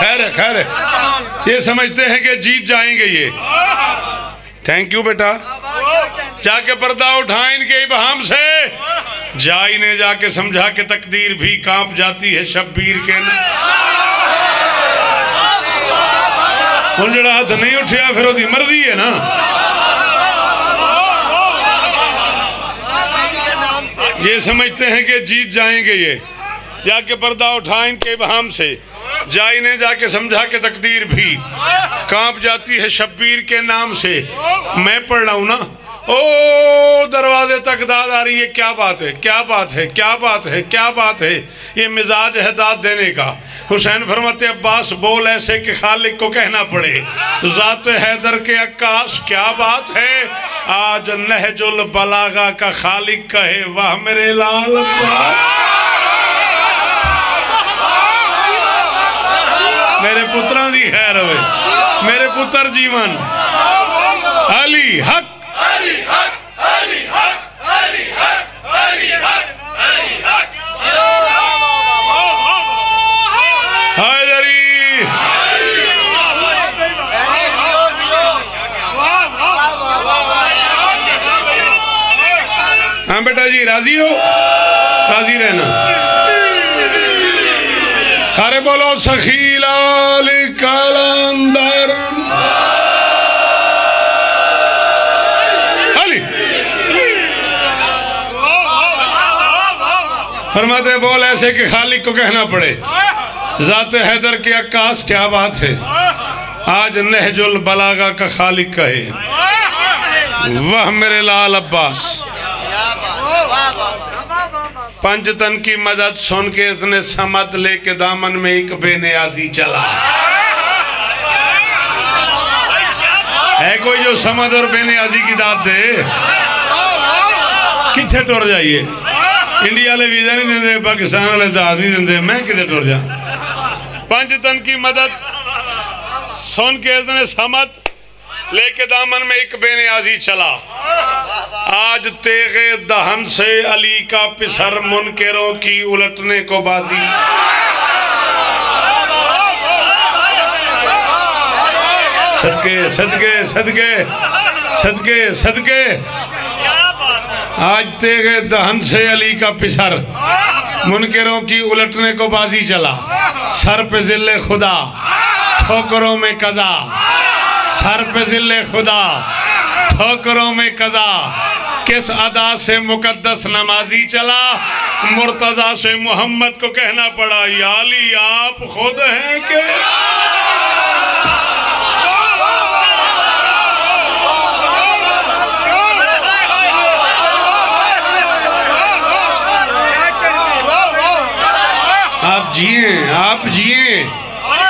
خیر ہے خیر ہے۔ یہ سمجھتے ہیں کہ جیت جائیں گے یہ، تھینک یو بیٹا، جا کے پردہ اٹھائیں ان کے ابہام سے، جا انہیں جا کے سمجھا کہ تقدیر بھی کانپ جاتی ہے شبیر کے انجڑا ہاتھ نہیں اٹھیا پھر وہ دی مرضی ہے نا۔ یہ سمجھتے ہیں کہ جیت جائیں گے یہ، جا کے پردہ اٹھائیں ان کے ابہام سے، جا انہیں جا کے سمجھا کہ تقدیر بھی کانپ جاتی ہے شبیر کے نام سے۔ میں پڑھ رہا ہوں نا، او دروازے تک داد آ رہی ہے، کیا بات ہے کیا بات ہے کیا بات ہے کیا بات ہے، یہ مزاج ہے داد دینے کا۔ حسین فرماتے عباس بول ایسے کہ خالق کو کہنا پڑے، ذات حیدر کے عکاس کیا بات ہے، آج نہج البلاغہ کا خالق کہے واہ میرے لال عباس۔ میرے پتران دی خیر ہوئے، میرے پتر جیون علی حق علی حق علی حق علی حق علی حق علی حق حیدری ہاں بیٹا جی راضی ہو؟ راضی رہنا سارے بولو سخی لال کلندر علی فرماتے بول ایسے کہ خالق کو کہنا پڑے ذات حیدر کے عکاس کیا بات ہے آج نہج البلاغہ کا خالق کہے وہ میرے لال عباس پنج تن کی مدد سن کے اتنے سمت لے کے دامن میں ایک بے نیازی چلا ہے کوئی جو سمت اور بے نیازی کی داد دے کتھے ٹور جائیے انڈیا لے ویزا نہیں دیں دے پاکستان لے داد نہیں دیں دے میں کتھے ٹور جا پنج تن کی مدد سن کے اتنے سمت لے کے دامن میں ایک بے نیازی چلا آج تیغ دہن سے علی کا پسر منکروں کی الٹنے کو بازی صدقے صدقے صدقے صدقے صدقے آج تیغ دہن سے علی کا پسر منکروں کی الٹنے کو بازی چلا سر پہ ذل خدا ٹھوکروں میں قضا سر پہ ذل خدا ٹھوکروں میں قضا کس ادا سے مقدس نمازی چلا مرتضیٰ سے محمد کو کہنا پڑا یا علی آپ خود ہیں کہ آپ جئیں آپ جئیں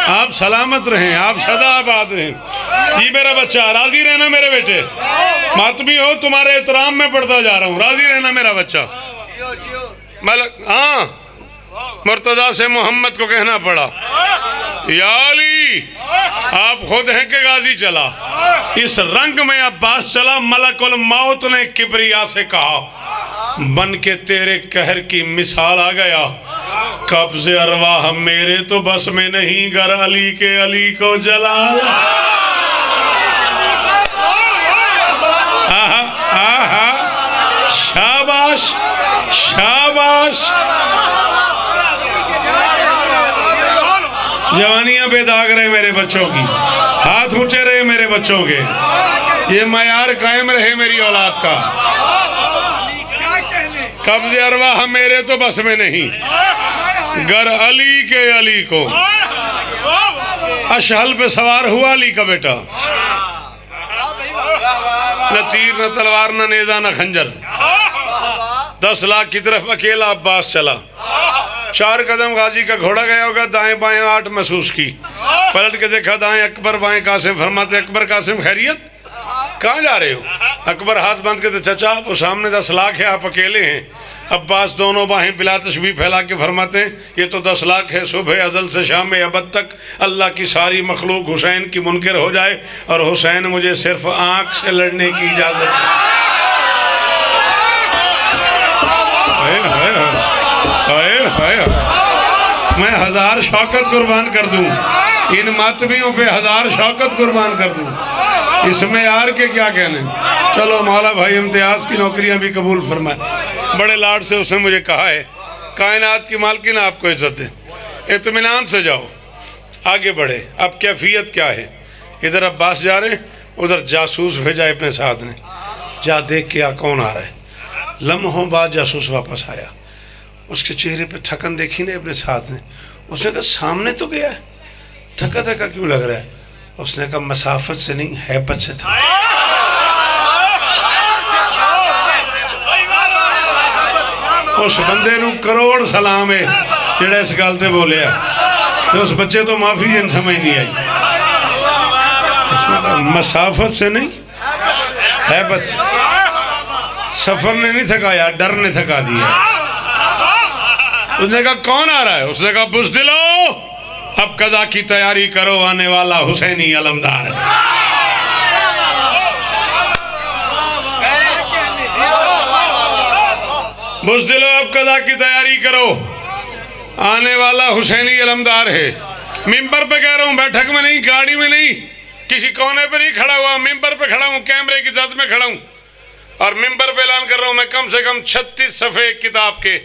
آپ سلامت رہیں آپ سدا آباد رہیں یہ میرا بچہ راضی رہنا میرے بیٹے ماتمی ہو تمہارے احترام میں پڑھتا جا رہا ہوں راضی رہنا میرا بچہ ہاں مرتضیٰ سے محمد کو کہنا پڑا یا علی آپ خود ہیں کہ غازی چلا اس رنگ میں عباس چلا ملک الموت نے کبریا سے کہا بن کے تیرے قہر کی مثال آ گیا قبض ارواح میرے تو بس میں نہیں گر علی کے علی کو جلال شاباش شاباش جوانیاں بے داغ رہے میرے بچوں کی ہاتھ اونچے رہے میرے بچوں کے یہ معیار قائم رہے میری اولاد کا قبض ارواح میرے تو بس میں نہیں گر علی کے علی کو اشہل پہ سوار ہوا علی کا بیٹا نہ تیر نہ تلوار نہ نیزہ نہ خنجر 10 لاکھ کی طرف اکیلا عباس چلا 4 قدم غازی کا گھوڑا گیا ہوگا دائیں بائیں 8 محسوس کی پلٹ کے دیکھا دائیں اکبر بائیں قاسم فرماتے اکبر قاسم خیریت کہاں جا رہے ہو اکبر ہاتھ بند کے چچا وہ سامنے 10 لاکھ ہے آپ اکیلے ہیں عباس دونوں باہیں بلا تشبیہ پھیلا کے فرماتے ہیں یہ تو 10 لاکھ ہے صبح ازل سے شام ابد تک اللہ کی ساری مخلوق حسین کی منکر ہو جائے اور حسین مجھے صرف آنکھ سے لڑنے کی اجازت میں 1000 شوکت قربان کر دوں ان ماتمیوں پہ 1000 شوکت قربان کر دوں اس میں یار کے کیا کہنے چلو مولا بھائی امتیاز کی نوکریاں بھی قبول فرمائے بڑے لاڈ سے اس نے مجھے کہا ہے کائنات کی مالکین آپ کو عزت دے اطمینان سے جاؤ آگے بڑھے اب کیفیت کیا ہے ادھر عباس جا رہے ہیں ادھر جاسوس بھیجا اپنے ساتھ نے جا دیکھ کیا کون آ رہا ہے لمحوں بعد جاسوس واپس آیا اس کے چہرے پہ تھکن دیکھی نے اپنے ساتھ نے اس نے کہا سامنے تو گیا ہے تھکا تھکا کیوں لگ رہا ہے اس نے کہا مسافت سے نہیں حیبت سے تھا اس بندے نو کروڑ سلام ہے جڑا اس گالتے بولے ہے تو اس بچے تو معافی جن سمجھ نہیں آئی اس نے کہا مسافت سے نہیں حیبت سے سفر نے نہیں تھکایا ڈر نے تھکا دیا اس نے کہا کون آ رہا ہے اس نے کہا بزدلو اب قضا کی تیاری کرو، آنے والا حسینی علمدار ہے۔ بزدلو اب قضا کی تیاری کرو، آنے والا حسینی علمدار ہے۔ ممبر پہ کہہ رہا ہوں، بیٹھک میں نہیں، گاڑی میں نہیں، کسی کونے پہ نہیں کھڑا ہوا، ممبر پہ کھڑا ہوں، کیمرے کی ذات میں کھڑا ہوں، اور ممبر پہ اعلان کر رہا ہوں، میں کم سے کم 36 صفحے کتاب کے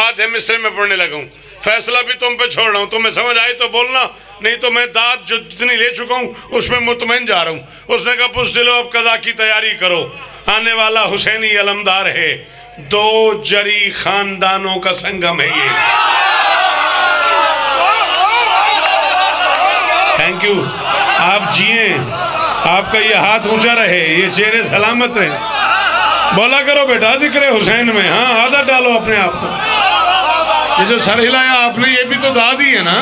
آدھے مصرے میں پڑھنے لگا ہوں۔ فیصلہ بھی تم پہ چھوڑ رہا ہوں، تمہیں سمجھ آئی تو بولنا، نہیں تو میں داد جو جتنی لے چکا ہوں اس میں مطمئن جا رہا ہوں۔ اس نے کہا بزدلو اب قضا کی تیاری کرو، آنے والا حسینی علمدار ہے، 2 جری خاندانوں کا سنگم ہے یہ۔ تھینک یو، آپ جئیں، آپ کا یہ ہاتھ اونچا رہے، یہ چہرے سلامت رہے۔ بولا کرو بیٹا ذکر حسین میں، ہاں عادت ڈالو اپنے آپ کو۔ یہ جو سر ہلایا آپ نے، یہ بھی تو داد ہی ہے نا۔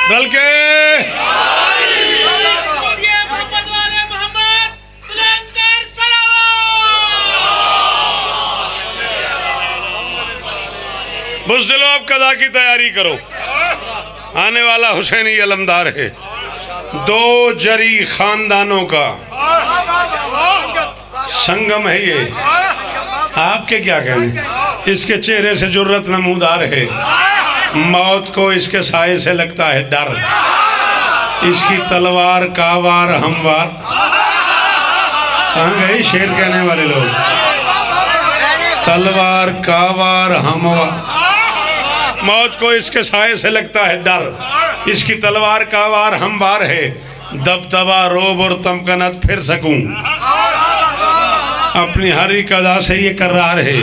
ڈل کے بزدلو اب قضا کی تیاری کرو، آنے والا حسینی علمدار ہے، 2 جری خاندانوں کا سنگم ہے یہ۔ آپ کے کیا کہنے؟ اس کے چہرے سے جرت نمودار ہے، موت کو اس کے سائے سے لگتا ہے ڈر، اس کی تلوار کاوار ہموار۔ کہاں گئے شیر کہنے والے لوگ؟ تلوار کاوار ہموار، موت کو اس کے سائے سے لگتا ہے ڈر، اس کی تلوار کاوار ہموار ہے، دبدبا روب اور تمکنت پھر سکوں، اپنی ہری قضا سے یہ قرار ہے۔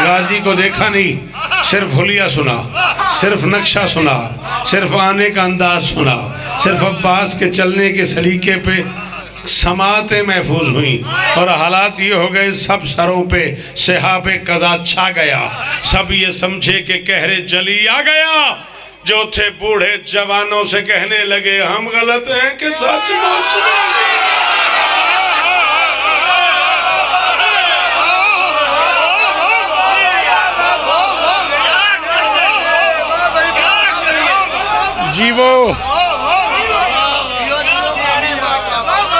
غازی کو دیکھا نہیں، صرف حلیہ سنا، صرف نقشہ سنا، صرف آنے کا انداز سنا، صرف عباس کے چلنے کے سلیقے پہ سماعتیں محفوظ ہوئیں، اور حالات یہ ہو گئے سب سروں پہ سحاب قضا چھا گیا، سب یہ سمجھے کہ قہر جلی آ گیا، جو تھے بوڑھے جوانوں سے کہنے لگے ہم غلط ہیں کہ سچ مچ جیو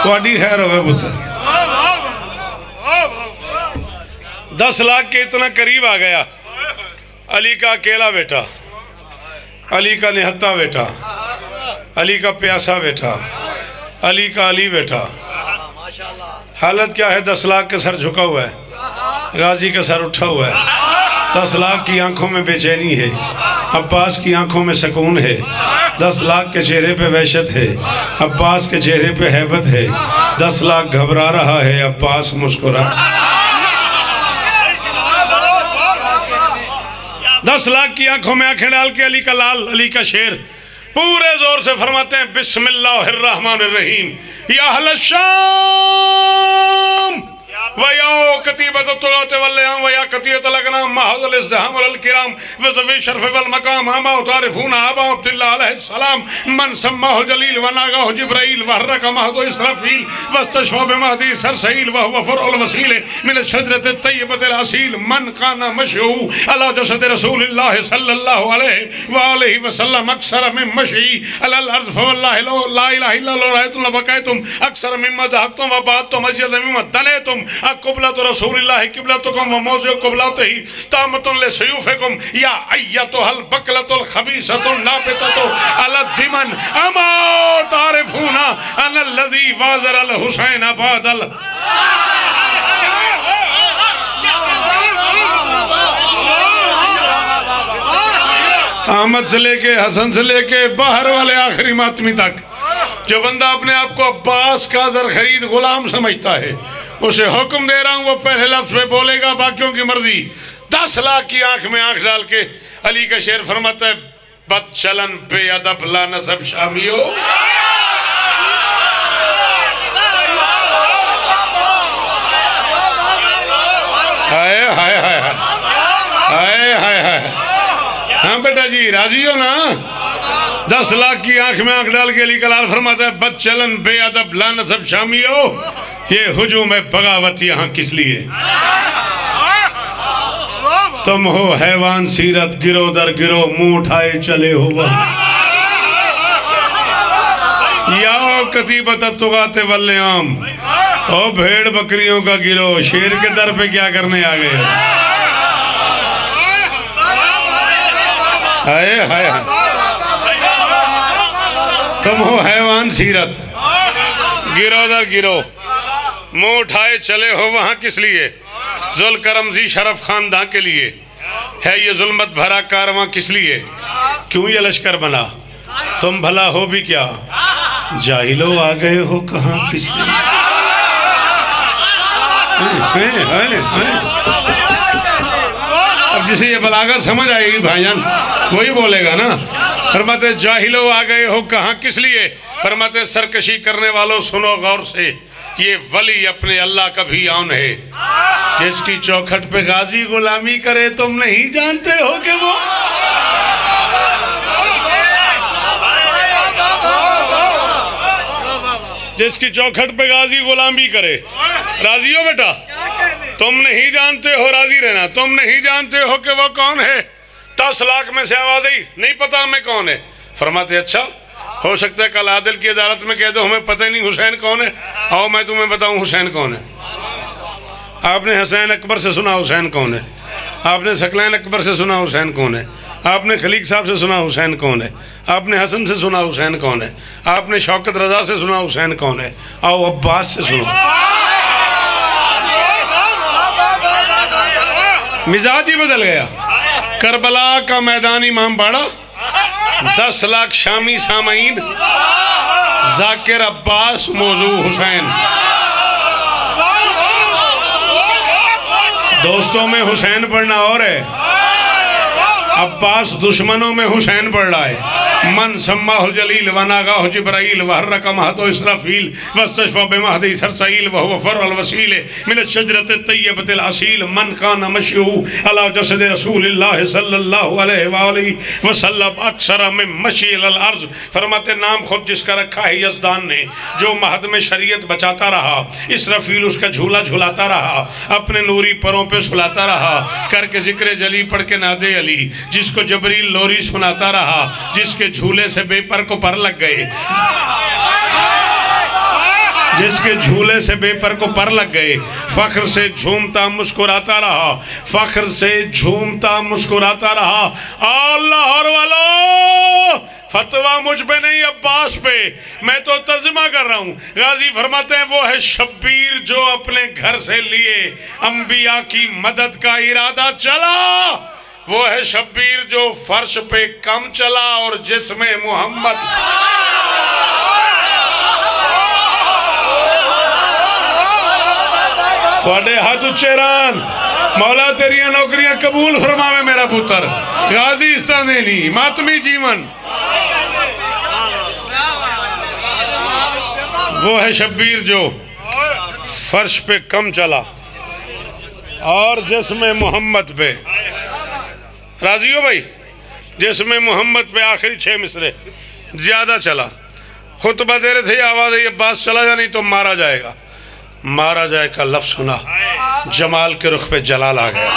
تھوڑی خیر ہوئے پتر۔ 10 لاکھ کے اتنا قریب آ گیا، علی کا اکیلا بیٹا، علی کا نہتا بیٹا، علی کا پیاسا بیٹا، علی کا علی بیٹا۔ حالت کیا ہے؟ 10 لاکھ کے سر جھکا ہوا ہے، غازی کا سر اٹھا ہوا ہے، 10 لاکھ کی آنکھوں میں بے چینی ہے، عباس کی آنکھوں میں سکون ہے، 10 لاکھ کے چہرے پہ وحشت ہے، عباس کے چہرے پہ ہیبت ہے، 10 لاکھ گھبرا رہا ہے، عباس مسکرا۔ 10 لاکھ کی آنکھوں میں آنکھیں ڈال کے علی کا لال، علی کا شیر پورے زور سے فرماتے ہیں بسم اللہ الرحمن الرحیم، یا اہل الشام وَيَا قَتِيبَةَ الطُّغَاةِ وَاللِّعَامِ وَيَا قَتِيَةَ الْأَقْنَامِ مَحَضَ الْإِزْدِحَامُ لِلْكِرَامِ وَذَوِي الشَّرْفِ وَالْمَقَامِ آبَاءُ تَعْرِفُونَ آبَاءَ عَبْدِ اللَّهِ عَلَيْهِ السَّلَامِ مَنْ سَمَّاهُ الْجَلِيلُ وَنَاغَاهُ جِبْرَائِيلُ وَحَرَّكَ مَهْدُ إِسْرَافِيلُ وَاسْتَشْفَى بِمَهْدِي سَرْسَيْلُ وَهُوَ فَرْعُ الْوَسِيلِ مِنَ الشَّجْرَةِ الطَّيِّبَةِ الْأَصِيلِ مَنْ كَانَ مَشْيُهُ عَلَى جَسَدِ رَسُولِ اللَّهِ صَلَّى اللَّهُ عَلَيْهِ وَآلِهِ وَسَلَّمَ أَكْثَرَ مِنْ مَشْيِهِ عَلَى الْأَرْضِ فَوَاللَّهِ لَا إِلَهَ إِلَّا لَوْ رَأَيْتُمْ لَبَكَيْتُمْ أَكْثَرَ مِمَّا ضَحَكْتُمْ وَبَعَدْتُمْ أَزْيَدَ مِمَّا دَنَيْتُمْ قِبْلَةُ رسول اللہ قبلتکم و موضع قبلتہ تامت لسیوفکم یا ایتها البقلة الخبیثة النابتة علی الدمن اما تعرفون ان الذي وازر الحسین بعد احمد سے لے کے حسن سے لے کے باہر والے آخری ماتمی تک جو بندہ اپنے آپ کو عباس کا زر خرید غلام سمجھتا ہے، اسے حکم دے رہا ہوں وہ پہلے لفظ پہ بولے گا، باقیوں کی مرضی۔ 10 لاکھ کی آنکھ میں آنکھ ڈال کے علی کا شعر فرماتا ہے بد چلن بے ادب لا نسب شامیو، ہائے ہائے ہائے ہائے ہائے ہائے۔ ہاں بیٹا جی راضی ہو نا؟ 10 لاکھ کی آنکھ میں آنکھ ڈال کے علی کا لال فرماتا ہے بد چلن بے ادب لا نسب شامیو، یہ ہجوم بغاوت یہاں کس لیے؟ تم ہو حیوان سیرت گرو در گرو منہ اٹھائے چلے ہو وہاں یا کتیبت الطغاة واللیام او بھیڑ بکریوں کا گرو شیر کے در پہ کیا کرنے آگئے ہائے ہائے تم ہو حیوان سیرت گرو در گرو منہ اٹھائے چلے ہو وہاں کس لیے؟ ذوالکرمزی شرف خاندان کے لیے ہے یہ ظلمت بھرا کارواں کس لیے؟ کیوں یہ لشکر بنا؟ تم بھلا ہو بھی کیا؟ جاہلو آ گئے ہو کہاں کس لیے؟ اب جسے یہ بلاغت سمجھ آئے گی بھائی جان وہی بولے گا نا. فرماتے جاہلو آ گئے ہو کہاں کس لیے؟ فرماتے سرکشی کرنے والوں سنو غور سے یہ ولی اپنے اللہ کا بھی آن ہے جس کی چوکھٹ پہ غازی غلامی کرے تم نہیں جانتے ہو کہ وہ جس کی چوکھٹ پہ غازی غلامی کرے. راضی ہو بیٹا؟ تم نہیں جانتے ہو راضی رہنا تم نہیں جانتے ہو کہ وہ کون ہے. 10 لاکھ میں سے آواز آئی نہیں پتا ہمیں کون ہے. فرماتے اچھا ہو سکتا ہے کل عادل کی عدالت میں کہہ دو ہمیں پتہ نہیں حسین کون ہے. آؤ میں تمہیں بتاؤں حسین کون ہے. آپ نے حسین اکبر سے سنا حسین کون ہے. آپ نے ثقلین اکبر سے سنا حسین کون ہے. آپ نے خلیق صاحب سے سنا حسین کون ہے. آپ نے حسن سے سنا حسین کون ہے. آپ نے شوکت رضا سے سنا حسین کون ہے. آؤ عباس سے سنو. مزاج ہی بدل گیا. کربلا کا میدان امام باڑا 10 لاکھ شامی سامعین ذاکر عباس موضوع حسین. دوستوں میں حسین پڑھنا اور ہے عباس دشمنوں میں حسین پڑھ رہا ہے. من سماہ الجلیل وناغاہ جبرائیل وحرک مہتو اسرافیل واستشفى بمہدی سرسائیل وہو فرع الوسیل من الشجرت الطیبت العسیل من کان مشیہو علی جسد رسول اللہ صلی اللہ علیہ وآلہ وسلم اکثر من مشی الارض. فرماتے نام خود جس کا رکھا ہے یزدان نے جو مہد میں شریعت بچاتا رہا اسرافیل اس کا جھولا جھولاتا رہا اپنے نوری پروں پہ سلاتا رہا کر کے ذکر جلی پڑھ کے نادے علی جس کو جبریل لوری سناتا رہا جس کے جھولے سے بے پر کو پر لگ گئے جس کے جھولے سے بے پر کو پر لگ گئے فخر سے جھومتا مسکراتا رہا فخر سے جھومتا مسکراتا رہا. اللہ والا فتوہ مجھ پہ نہیں عباس پہ میں تو ترجمہ کر رہا ہوں. غازی فرماتے ہیں وہ ہے شبیر جو اپنے گھر سے لیے انبیاء کی مدد کا ارادہ چلا. وہ ہے شبیر جو فرش پہ کم چلا اور جسم محمد تھوڑے ہاتھ اچھیران مولا تیریاں نوکریاں قبول فرماوے میرا پتر غازی استانینی ماتمی جیون. وہ ہے شبیر جو فرش پہ کم چلا اور جسم محمد پہ راضی ہو بھائی جسم محمد پہ آخری 6 مصرے زیادہ چلا. خطبہ دے رہے تھے آواز ہے عباس چلا جا نہیں تو مارا جائے گا. مارا جائے کا لفظ سنا جمال کے رخ پہ جلال آ گیا.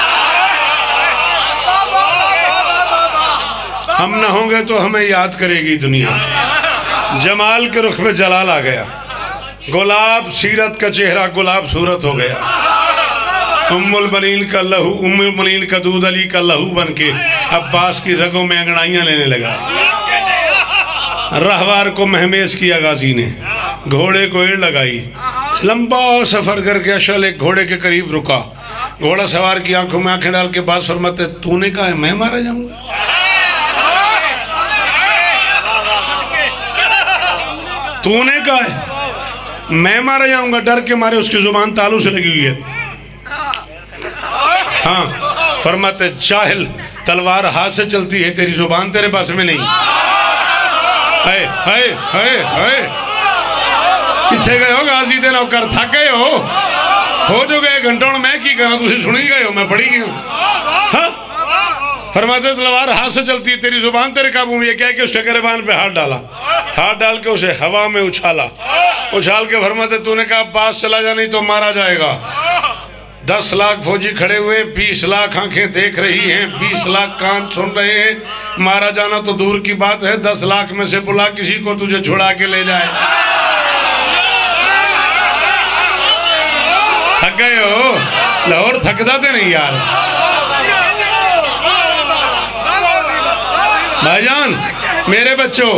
ہم نہ ہوں گے تو ہمیں یاد کرے گی دنیا. جمال کے رخ پہ جلال آ گیا. گلاب سیرت کا چہرہ گلاب صورت ہو گیا. ام المنین کا لہو ام المنین کا دودھ علی کا لہو بن کے عباس کی رگوں میں انگڑائیاں لینے لگا. رہوار کو مہمیز کیا غازی نے گھوڑے کو ایڑ لگائی لمبا سفر کر کے اشل ایک گھوڑے کے قریب رکا. گھوڑا سوار کی آنکھوں میں آنکھیں ڈال کے بعد فرماتے تو نے کہا ہے میں مارا جاؤں گا. تو نے کہا ہے میں مارا جاؤں گا. ڈر کے مارے اس کی زبان تالو سے لگی ہوئی ہے. ہاں فرماتے جاہل تلوار ہاتھ سے چلتی ہے تیری زبان تیرے پاس میں نہیں. ہائے ہائے ہائے ہائے کتھے گئے ہو غازی دے نوکر تھک گئے ہو جو گئے گھنٹوں میں کی کہنا تُسی سنی گئے ہو میں پڑھی گئی ہوں. ہاں فرماتے تلوار ہاتھ سے چلتی ہے، تیری زبان تیرے قابو میں، یہ کہہ کہ اس کے گریبان پہ ہاتھ ڈالا، ہاتھ ڈال کے اسے ہوا میں اچھالا، اچھال کے فرماتے تو نے کہا پاس چلا جا نہیں تو مارا جائے گا۔ 10 لاکھ فوجی کھڑے ہوئے، 20 لاکھ آنکھیں دیکھ رہی ہیں، 20 لاکھ کان سن رہے ہیں، مارا جانا تو دور کی بات ہے، 10 لاکھ میں سے بلا کسی کو تجھے چھڑا کے لے جائے۔ تھک گئے ہو؟ لاہور تھکدا تے نہیں یار۔ بھائی جان میرے بچوں،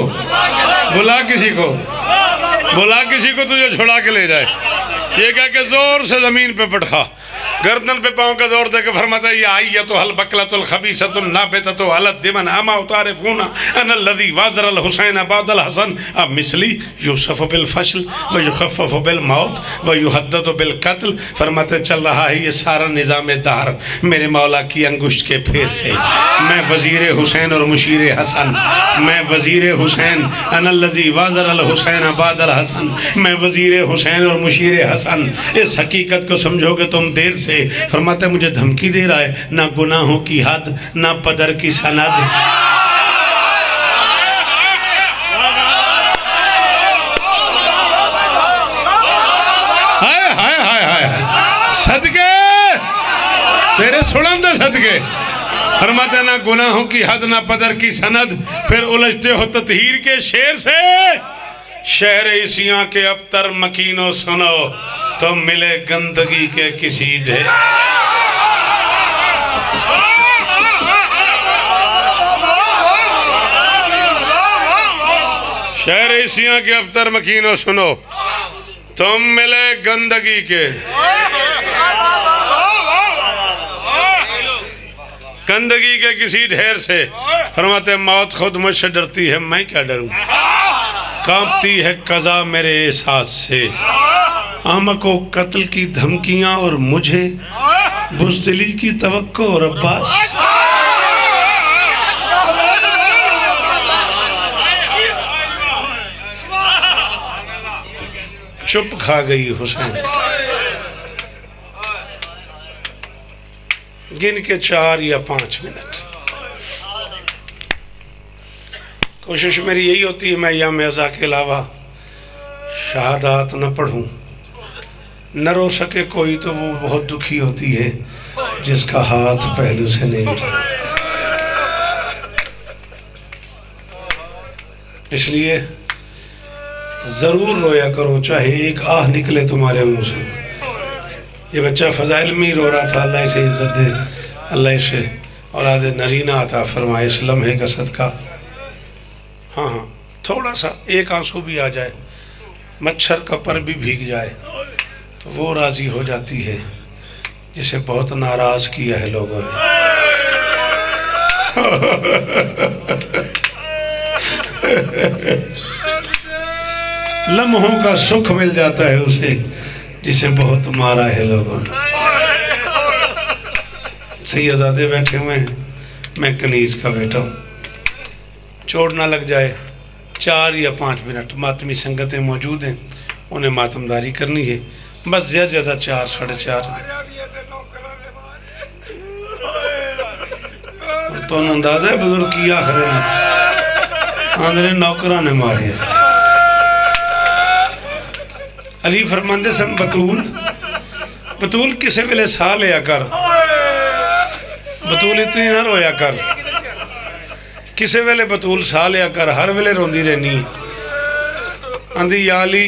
بلا کسی کو تجھے چھڑا کے لے جائے۔ یہ کہہ کہ زور سے زمین پہ پٹخا، گردن پہ پاؤں کا زور دے کے فرماتا ہے یا ایتھا البقلۃ الخبیثۃ النابتۃ علی الدمن اما تعرفون ان الذی وازر الحسین بعد الحسن اب مثلی یوسف بالفشل ویخفف بالموت ویحدد بالقتل۔ فرماتے چل رہا ہے یہ سارا نظام دہر میرے مولا کی انگشت کے پھیر سے۔ میں وزیر حسین اور مشیر حسن، میں وزیر حسین، ان الذی وازر الحسین بعد الحسن، میں وزیر حسین اور مشیر حسن۔ اس حقیقت کو سمجھو گے تم دیر سے۔ فرماتا ہے مجھے دھمکی دے رہا ہے، نہ گناہوں کی حد، نہ پدر کی سند۔ ہائے ہائے ہائے ہائے صدقے تیرے سڑندے صدقے۔ فرماتا ہے نہ گناہوں کی حد، نہ پدر کی سند۔ پھر الجھتے ہو تطہیر کے شیر سے، شہر عیسیاں کے ابتر مکینوں سنو، تم ملے گندگی کے کسی ڈھیر۔ شہر عیسیاں کے ابتر مکینوں سنو، تم ملے گندگی کے کسی ڈھیر سے۔ فرماتے ہیں موت خود مجھ سے ڈرتی ہے، میں کیا ڈروں؟ کانپتی ہے قضا میرے احساس سے، احمق کو قتل کی دھمکیاں اور مجھے بزدلی کی توقع اور عباس۔ چپ کھا گئی حسین، گن کے 4 یا 5 منٹ۔ کوشش میری یہی ہوتی ہے میں ایام عزا کے علاوہ شہادات نہ پڑھوں، نہ رو سکے کوئی تو وہ بہت دکھی ہوتی ہے جس کا ہاتھ پہلو سے نہیں اٹھتا۔ اس لیے ضرور رویا کرو، چاہے ایک آہ نکلے تمہارے منہ سے۔ یہ بچہ فضائل میں رو رہا تھا، اللہ اسے عزت دے، اللہ اسے اولاد نرینہ عطا فرمائے اس لمحے کا صدقہ۔ ہاں تھوڑا سا ایک آنسو بھی آ جائے، مچھر کا پر بھی بھیگ جائے تو وہ راضی ہو جاتی ہے جسے بہت ناراض کیا ہے لوگوں نے۔ لمحوں کا سکھ مل جاتا ہے اسے جسے بہت مارا ہے لوگوں نے۔ سیدزادے بیٹھے ہوئے ہیں، میں کنیز کا بیٹا ہوں، چوٹ نہ لگ جائے۔ 4 یا 5 منٹ ماتمی سنگتیں موجود ہیں، انہیں ماتمداری کرنی ہے، بس زیادہ زیادہ 4 ساڑھے 4۔ تو اندازہ ہے بزرگ کیا آخر ہے آندھرے نوکرہ نے مارے۔ علی فرماندے سن بطول کسے ویلے سا لیا کر، بطول اتنی نہ رویا کر، کسے ویلے بطول سا لیا کر، ہر ویلے روندی رہنی۔ آندھی یا علی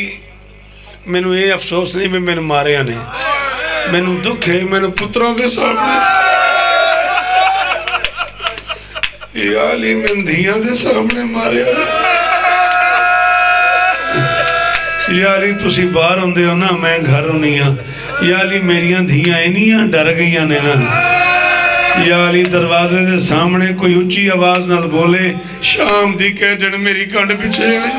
میں نو یہ افسوس نہیں میں نے مارے آنے، میں نو دکھ ہے میں نو پتروں کے سامنے، یا علی میں دھیاں دے سامنے مارے آنے۔ یا علی تسی باہر ہوندے ہو نا میں گھر ہونی ہاں، یا علی میریاں دھیاں اینیاں ڈر گئیاں نے نا۔ یا علی دروازے دے سامنے کوئی اچھی آواز نال بولے شام دی کہہ جن میری کنڈ پیچھے آئی۔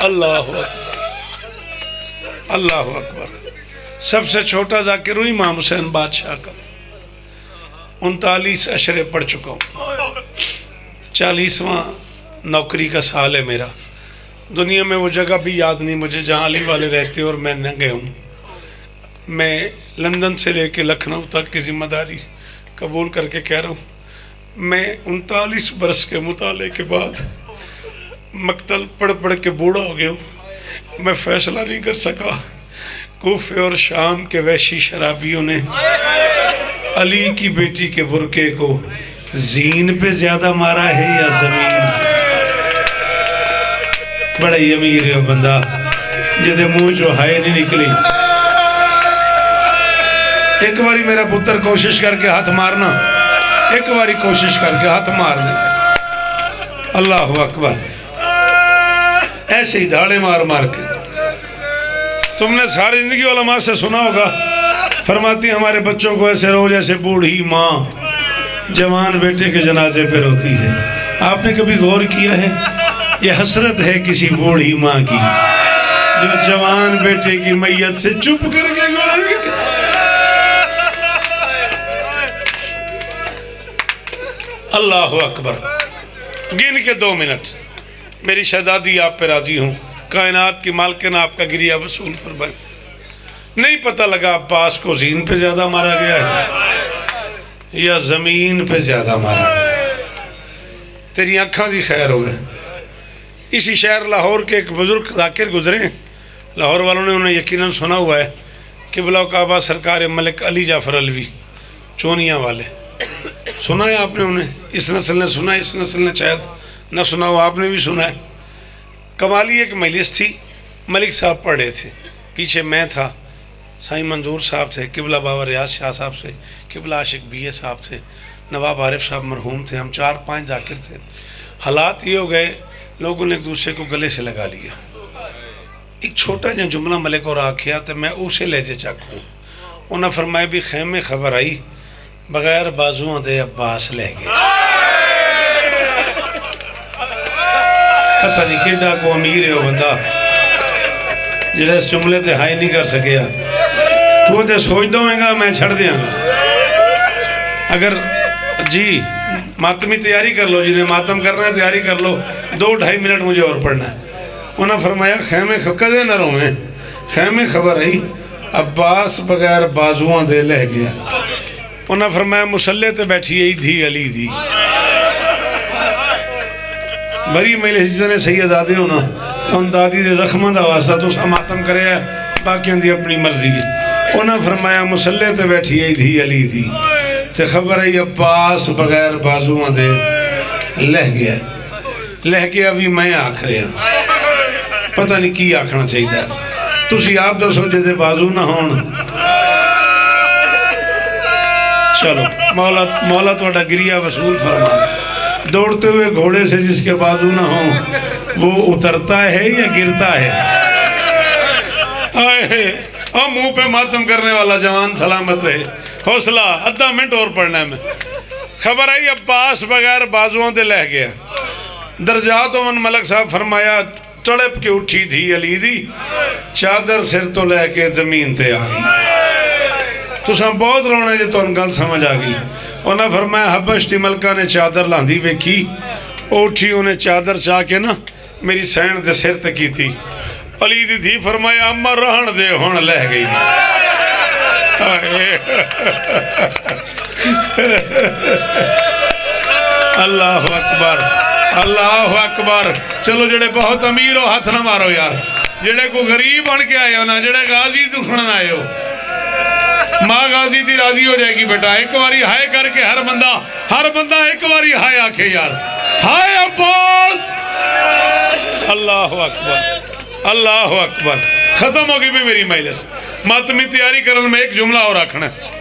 اللہ اکبر، اللہ اکبر۔ سب سے چھوٹا ذاکر ہوں امام حسین بادشاہ کا، 39 اشرے پڑھ چکا ہوں، 40واں نوکری کا سال ہے میرا۔ دنیا میں وہ جگہ بھی یاد نہیں مجھے جہاں علی والے رہتے اور میں نہ گئے ہوں۔ میں لندن سے لے کے لکھنؤ تک کی ذمہ داری قبول کر کے کہہ رہا ہوں، میں 39 برس کے مطالعے کے بعد مقتل پڑھ پڑھ کے بوڑھا ہو گیا ہوں، میں فیصلہ نہیں کر سکا۔ کوفے اور شام کے وحشی شرابیوں نے علی کی بیٹی کے برقعے کو زین پہ زیادہ مارا ہے یا زمین؟ بڑا ہی امیر ہے بندہ جدے منہ جو ہائے نہیں نکلی۔ ایک باری میرا پتر کوشش کر کے ہاتھ مارنا، ایک باری کوشش کر کے ہاتھ مارنا۔ اللہ اکبر، ایسے ہی دھاڑے مار مار کے۔ تم نے ساری زندگی علماء سے سنا ہوگا، فرماتی ہمارے بچوں کو ایسے رو جیسے بوڑھی ماں جوان بیٹے کے جنازے پہ روتی ہے۔ آپ نے کبھی غور کیا ہے؟ یہ حسرت ہے کسی بوڑھی ماں کی جو جوان بیٹے کی میت سے چپ کر کے گزر۔ اللہ اکبر، گن کے 2 منٹ۔ میری شہزادی آپ پہ راضی ہوں، کائنات کی مالکن آپ کا گریہ وصول فرمائے۔ نہیں پتہ لگا عباس کو زین پہ زیادہ مارا گیا ہے یا زمین پہ زیادہ مارا گیا ہے؟ تیری آنکھاں دی خیر ہوگئے۔ اسی شہر لاہور کے ایک بزرگ ذاکر گزرے ہیں، لاہور والوں نے انہیں یقیناً سنا ہوا ہے، قبلہ و کعبہ سرکار ملک علی جعفر علوی چونیاں والے، سنا ہے آپ نے انہیں؟ اس نسل نے سنا ہے، اس نسل نے شاید نہ سنا ہو، آپ نے بھی سنا ہے۔ کمالی ایک مجلس تھی، ملک صاحب پڑھ رہے تھے، پیچھے میں تھا، سائیں منظور صاحب تھے، قبلہ بابا ریاض شاہ صاحب سے، قبلہ عاشق BA صاحب تھے، نواب عارف صاحب مرحوم تھے، ہم 4-5 ذاکر تھے۔ حالات یہ ہو گئے، لوگوں نے ایک دوسرے کو گلے سے لگا لیا۔ ایک چھوٹا جہاں جملہ ملک اور آکھیا تو میں اسے لہجے چک ہوں۔ انہوں نے فرمایا بھی خیمے خبر آئی بغیر بازوਆਂ دے عباس لے گئے۔ پتہ نہیں کیڑا کو امیر ہے وہ بندہ جڑا اس جملے تے ہائی نہیں کر سکیا۔ تو تے سوچ دو گا میں چھڑ دیاں گا۔ اگر جی ماتمی تیاری کر لو، جنہیں ماتم کرنا ہے تیاری کر لو، 2-2.5 منٹ مجھے اور پڑھنا ہے۔ انہوں نے فرمایا خیمے کدے نہ رویں، خیمے خبر آئی عباس بغیر بازوਆਂ دے لہ گیا۔ انہوں نے فرمایا مسلح تے بیٹھی ای دھی علی دی۔ بری میلے جتنے سید آدھے ہونا تو ان دادی دے زخمہ دا واسطہ تو سا ماتم کرے ہے، باقیاں دی اپنی مرضی ہے۔ انہوں نے فرمایا مسلح تے بیٹھی ای دھی علی دی تے خبر ہے عباس بغیر بازوਆਂ دے لہ گیا۔ لہ گیا بھی میں آکھ رہے ہیں، پتہ نہیں کی آکھنا چاہیے دا تُسی آپ جو سوچے دے بازو نہ ہون۔ چلو مولا توڑا گریہ وصول فرما۔ دوڑتے ہوئے گھوڑے سے جس کے بازو نہ ہوں وہ اترتا ہے یا گرتا ہے؟ آئے اور منہ پہ ماتم کرنے والا جوان سلامت رہے، حوصلہ 1/2 منٹ اور پڑھنا ہے میں۔ خبر آئی عباس بغیر بازوਆਂ دے لہ گیا۔ درجات من ملک صاحب فرمایا تڑپ کے اٹھی تھی علی دی، چادر سر تو لے کے زمین تے آگئی۔ تو ساں بہت رونے جے تو انگل سمجھ آگئی۔ انہاں فرمایا حبشتی ملکہ نے چادر لاندھی ویکھی، اٹھی انہیں چادر چاہ کے نا میری سین دے سر تے کی تھی۔ علی دی تھی فرمایا امہ رہن دے ہون لہ گئی۔ اللہ اکبر، اللہ اکبر۔ چلو جڑے بہت امیر ہو ہاتھ نہ مارو یار، جڑے کو غریب بن کے آئے ہو نا، جڑے غازی تو سنن آئے ہو، ماں غازی تھی راضی ہو جائے گی بیٹا۔ ایک باری ہائے کر کے ہر بندہ ایک باری ہائے آکھے یار، ہائے عباس۔ اللہ اکبر، اللہ اکبر۔ ختم ہوگی بھی میری مجلس، ماتمی تیاری کرن میں ایک جملہ اور آکھنا ہے۔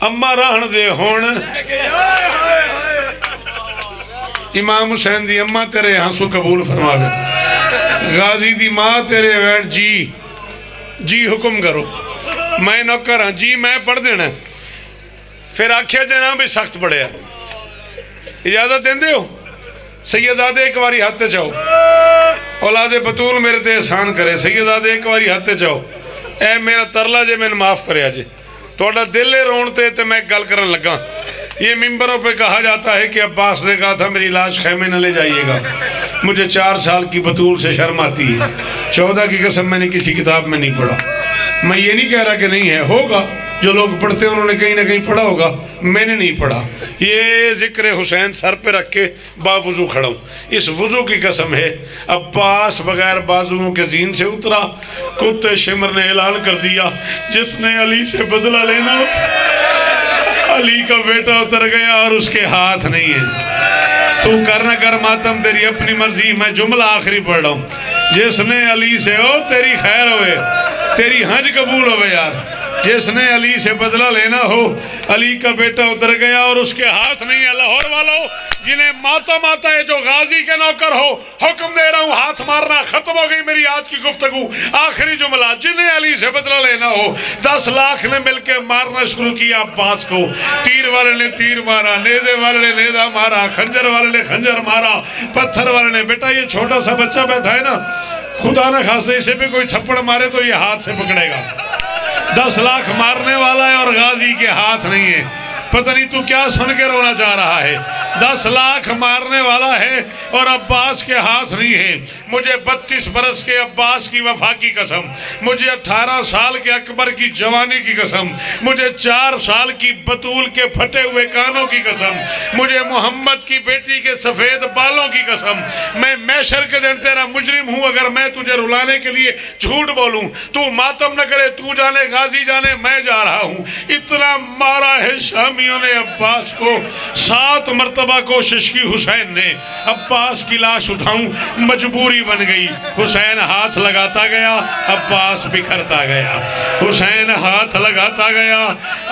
امہ رہن دے ہون، امام حسین دی امہ تیرے ہنسو قبول فرماوے، غازی دی ماں تیرے ویٹ جی حکم کرو، میں نوکر ہاں جی میں پڑھ دینا۔ پھر آکھیا جنا بھی سخت پڑھے ہے، اجازت دیں دے ہو؟ سیدادے ایک باری ہاتھے چاہو، اولاد بطول میرے تے احسان کرے، سیدادے ایک باری ہاتھے چاہو، اے میرا ترلا جے میں معاف کرے آجے، توڑا دلے رون تے میں گل کرن لگا۔ یہ ممبروں پہ کہا جاتا ہے کہ عباس نے کہا تھا میری لاش خیمے نہ لے جائیے گا، مجھے 4 سال کی بطول سے شرم آتی ہے، 14 کی قسم میں نے کسی کتاب میں نہیں پڑھا۔ میں یہ نہیں کہہ رہا کہ نہیں ہے، ہوگا، جو لوگ پڑھتے ہیں انہوں نے کہیں نہ کہیں پڑھا ہوگا، میں نے نہیں پڑھا۔ یہ ذکر حسین سر پہ رکھ کے باوضو کھڑا ہوں، اس وضو کی قسم ہے عباس بغیر بازوؤں کے زین سے اترا، کتے شمر نے اعلان کر دیا جس نے علی سے بدلہ لینا علی کا بیٹا اتر گیا اور اس کے ہاتھ نہیں ہے۔ تو کر نہ کر ماتم تیری اپنی مرضی، میں جملہ آخری پڑھ رہا ہوں، جس نے علی سے ہو تیری خیر ہوئے، تیری حج قبول ہوئے یار، جس نے علی سے بدلہ لینا ہو، علی کا بیٹا اتر گیا اور اس کے ہاتھ نہیں ہے۔ لاہور والوں جنہیں ماتم آتا ہے، جو غازی کے نوکر ہو، حکم دے رہا ہوں ہاتھ مارنا ختم ہو گئی میری آج کی گفتگو۔ آخری جملہ، جنہیں علی سے بدلہ لینا ہو، 10 لاکھ نے مل کے مارنا شروع کیا عباس کو، تیر والے نے تیر مارا، نیزے والے نے نیزہ مارا، خنجر والے نے خنجر مارا، پتھر والے نے۔ بیٹا یہ چھوٹا سا بچہ بیٹھا ہے نا، خدا نہ خاصے اسے بھی کوئی تھپڑ مارے تو یہ ہاتھ سے پکڑے گا۔ 10 لاکھ مارنے والا ہے اور غازی کے ہاتھ نہیں ہے۔ پتہ نہیں تو کیا سن کے رونا چاہ رہا ہے۔ 10 لاکھ مارنے والا ہے اور عباس کے ہاتھ نہیں ہے۔ مجھے 32 برس کے عباس کی وفا کی قسم، مجھے 18 سال کے اکبر کی جوانی کی قسم، مجھے 4 سال کی بطول کے پھٹے ہوئے کانوں کی قسم، مجھے محمد کی بیٹی کے سفید بالوں کی قسم، میں محشر کے دن تیرا مجرم ہوں اگر میں تجھے رلانے کے لیے جھوٹ بولوں۔ تو ماتم نہ کرے، تو جانے غازی جانے، میں جا رہا ہوں۔ اتنا مارا ہے شامیوں نے عباس کو، 7 مرتبہ کوشش کی حسین نے عباس کی لاش اٹھاؤں، مجبوری بن گئی۔ حسین ہاتھ لگاتا گیا، عباس بکھرتا گیا، حسین ہاتھ لگاتا گیا،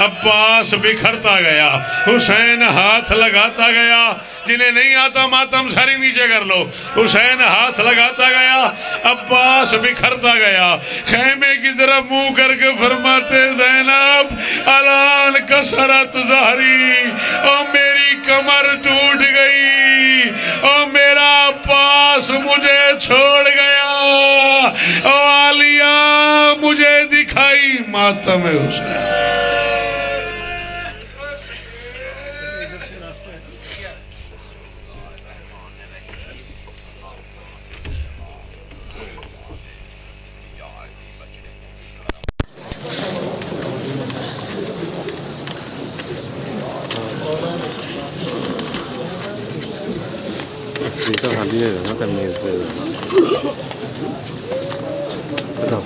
عباس بکھرتا گیا، حسین ہاتھ لگاتا گیا۔ جنہیں نہیں آتا ماتم ساری نیچے کر لو۔ حسین ہاتھ لگاتا گیا، عباس بکھرتا گیا۔ خیمے کی طرف منہ کر کے فرماتے زینب الان کسرت ظہری، او میری کمر ٹوٹ گئی، او میرا عباس مجھے چھوڑ گیا، او عالیہ مجھے دکھائی ماتم حسین۔ Escrito al día, ¿no? También es de... Pero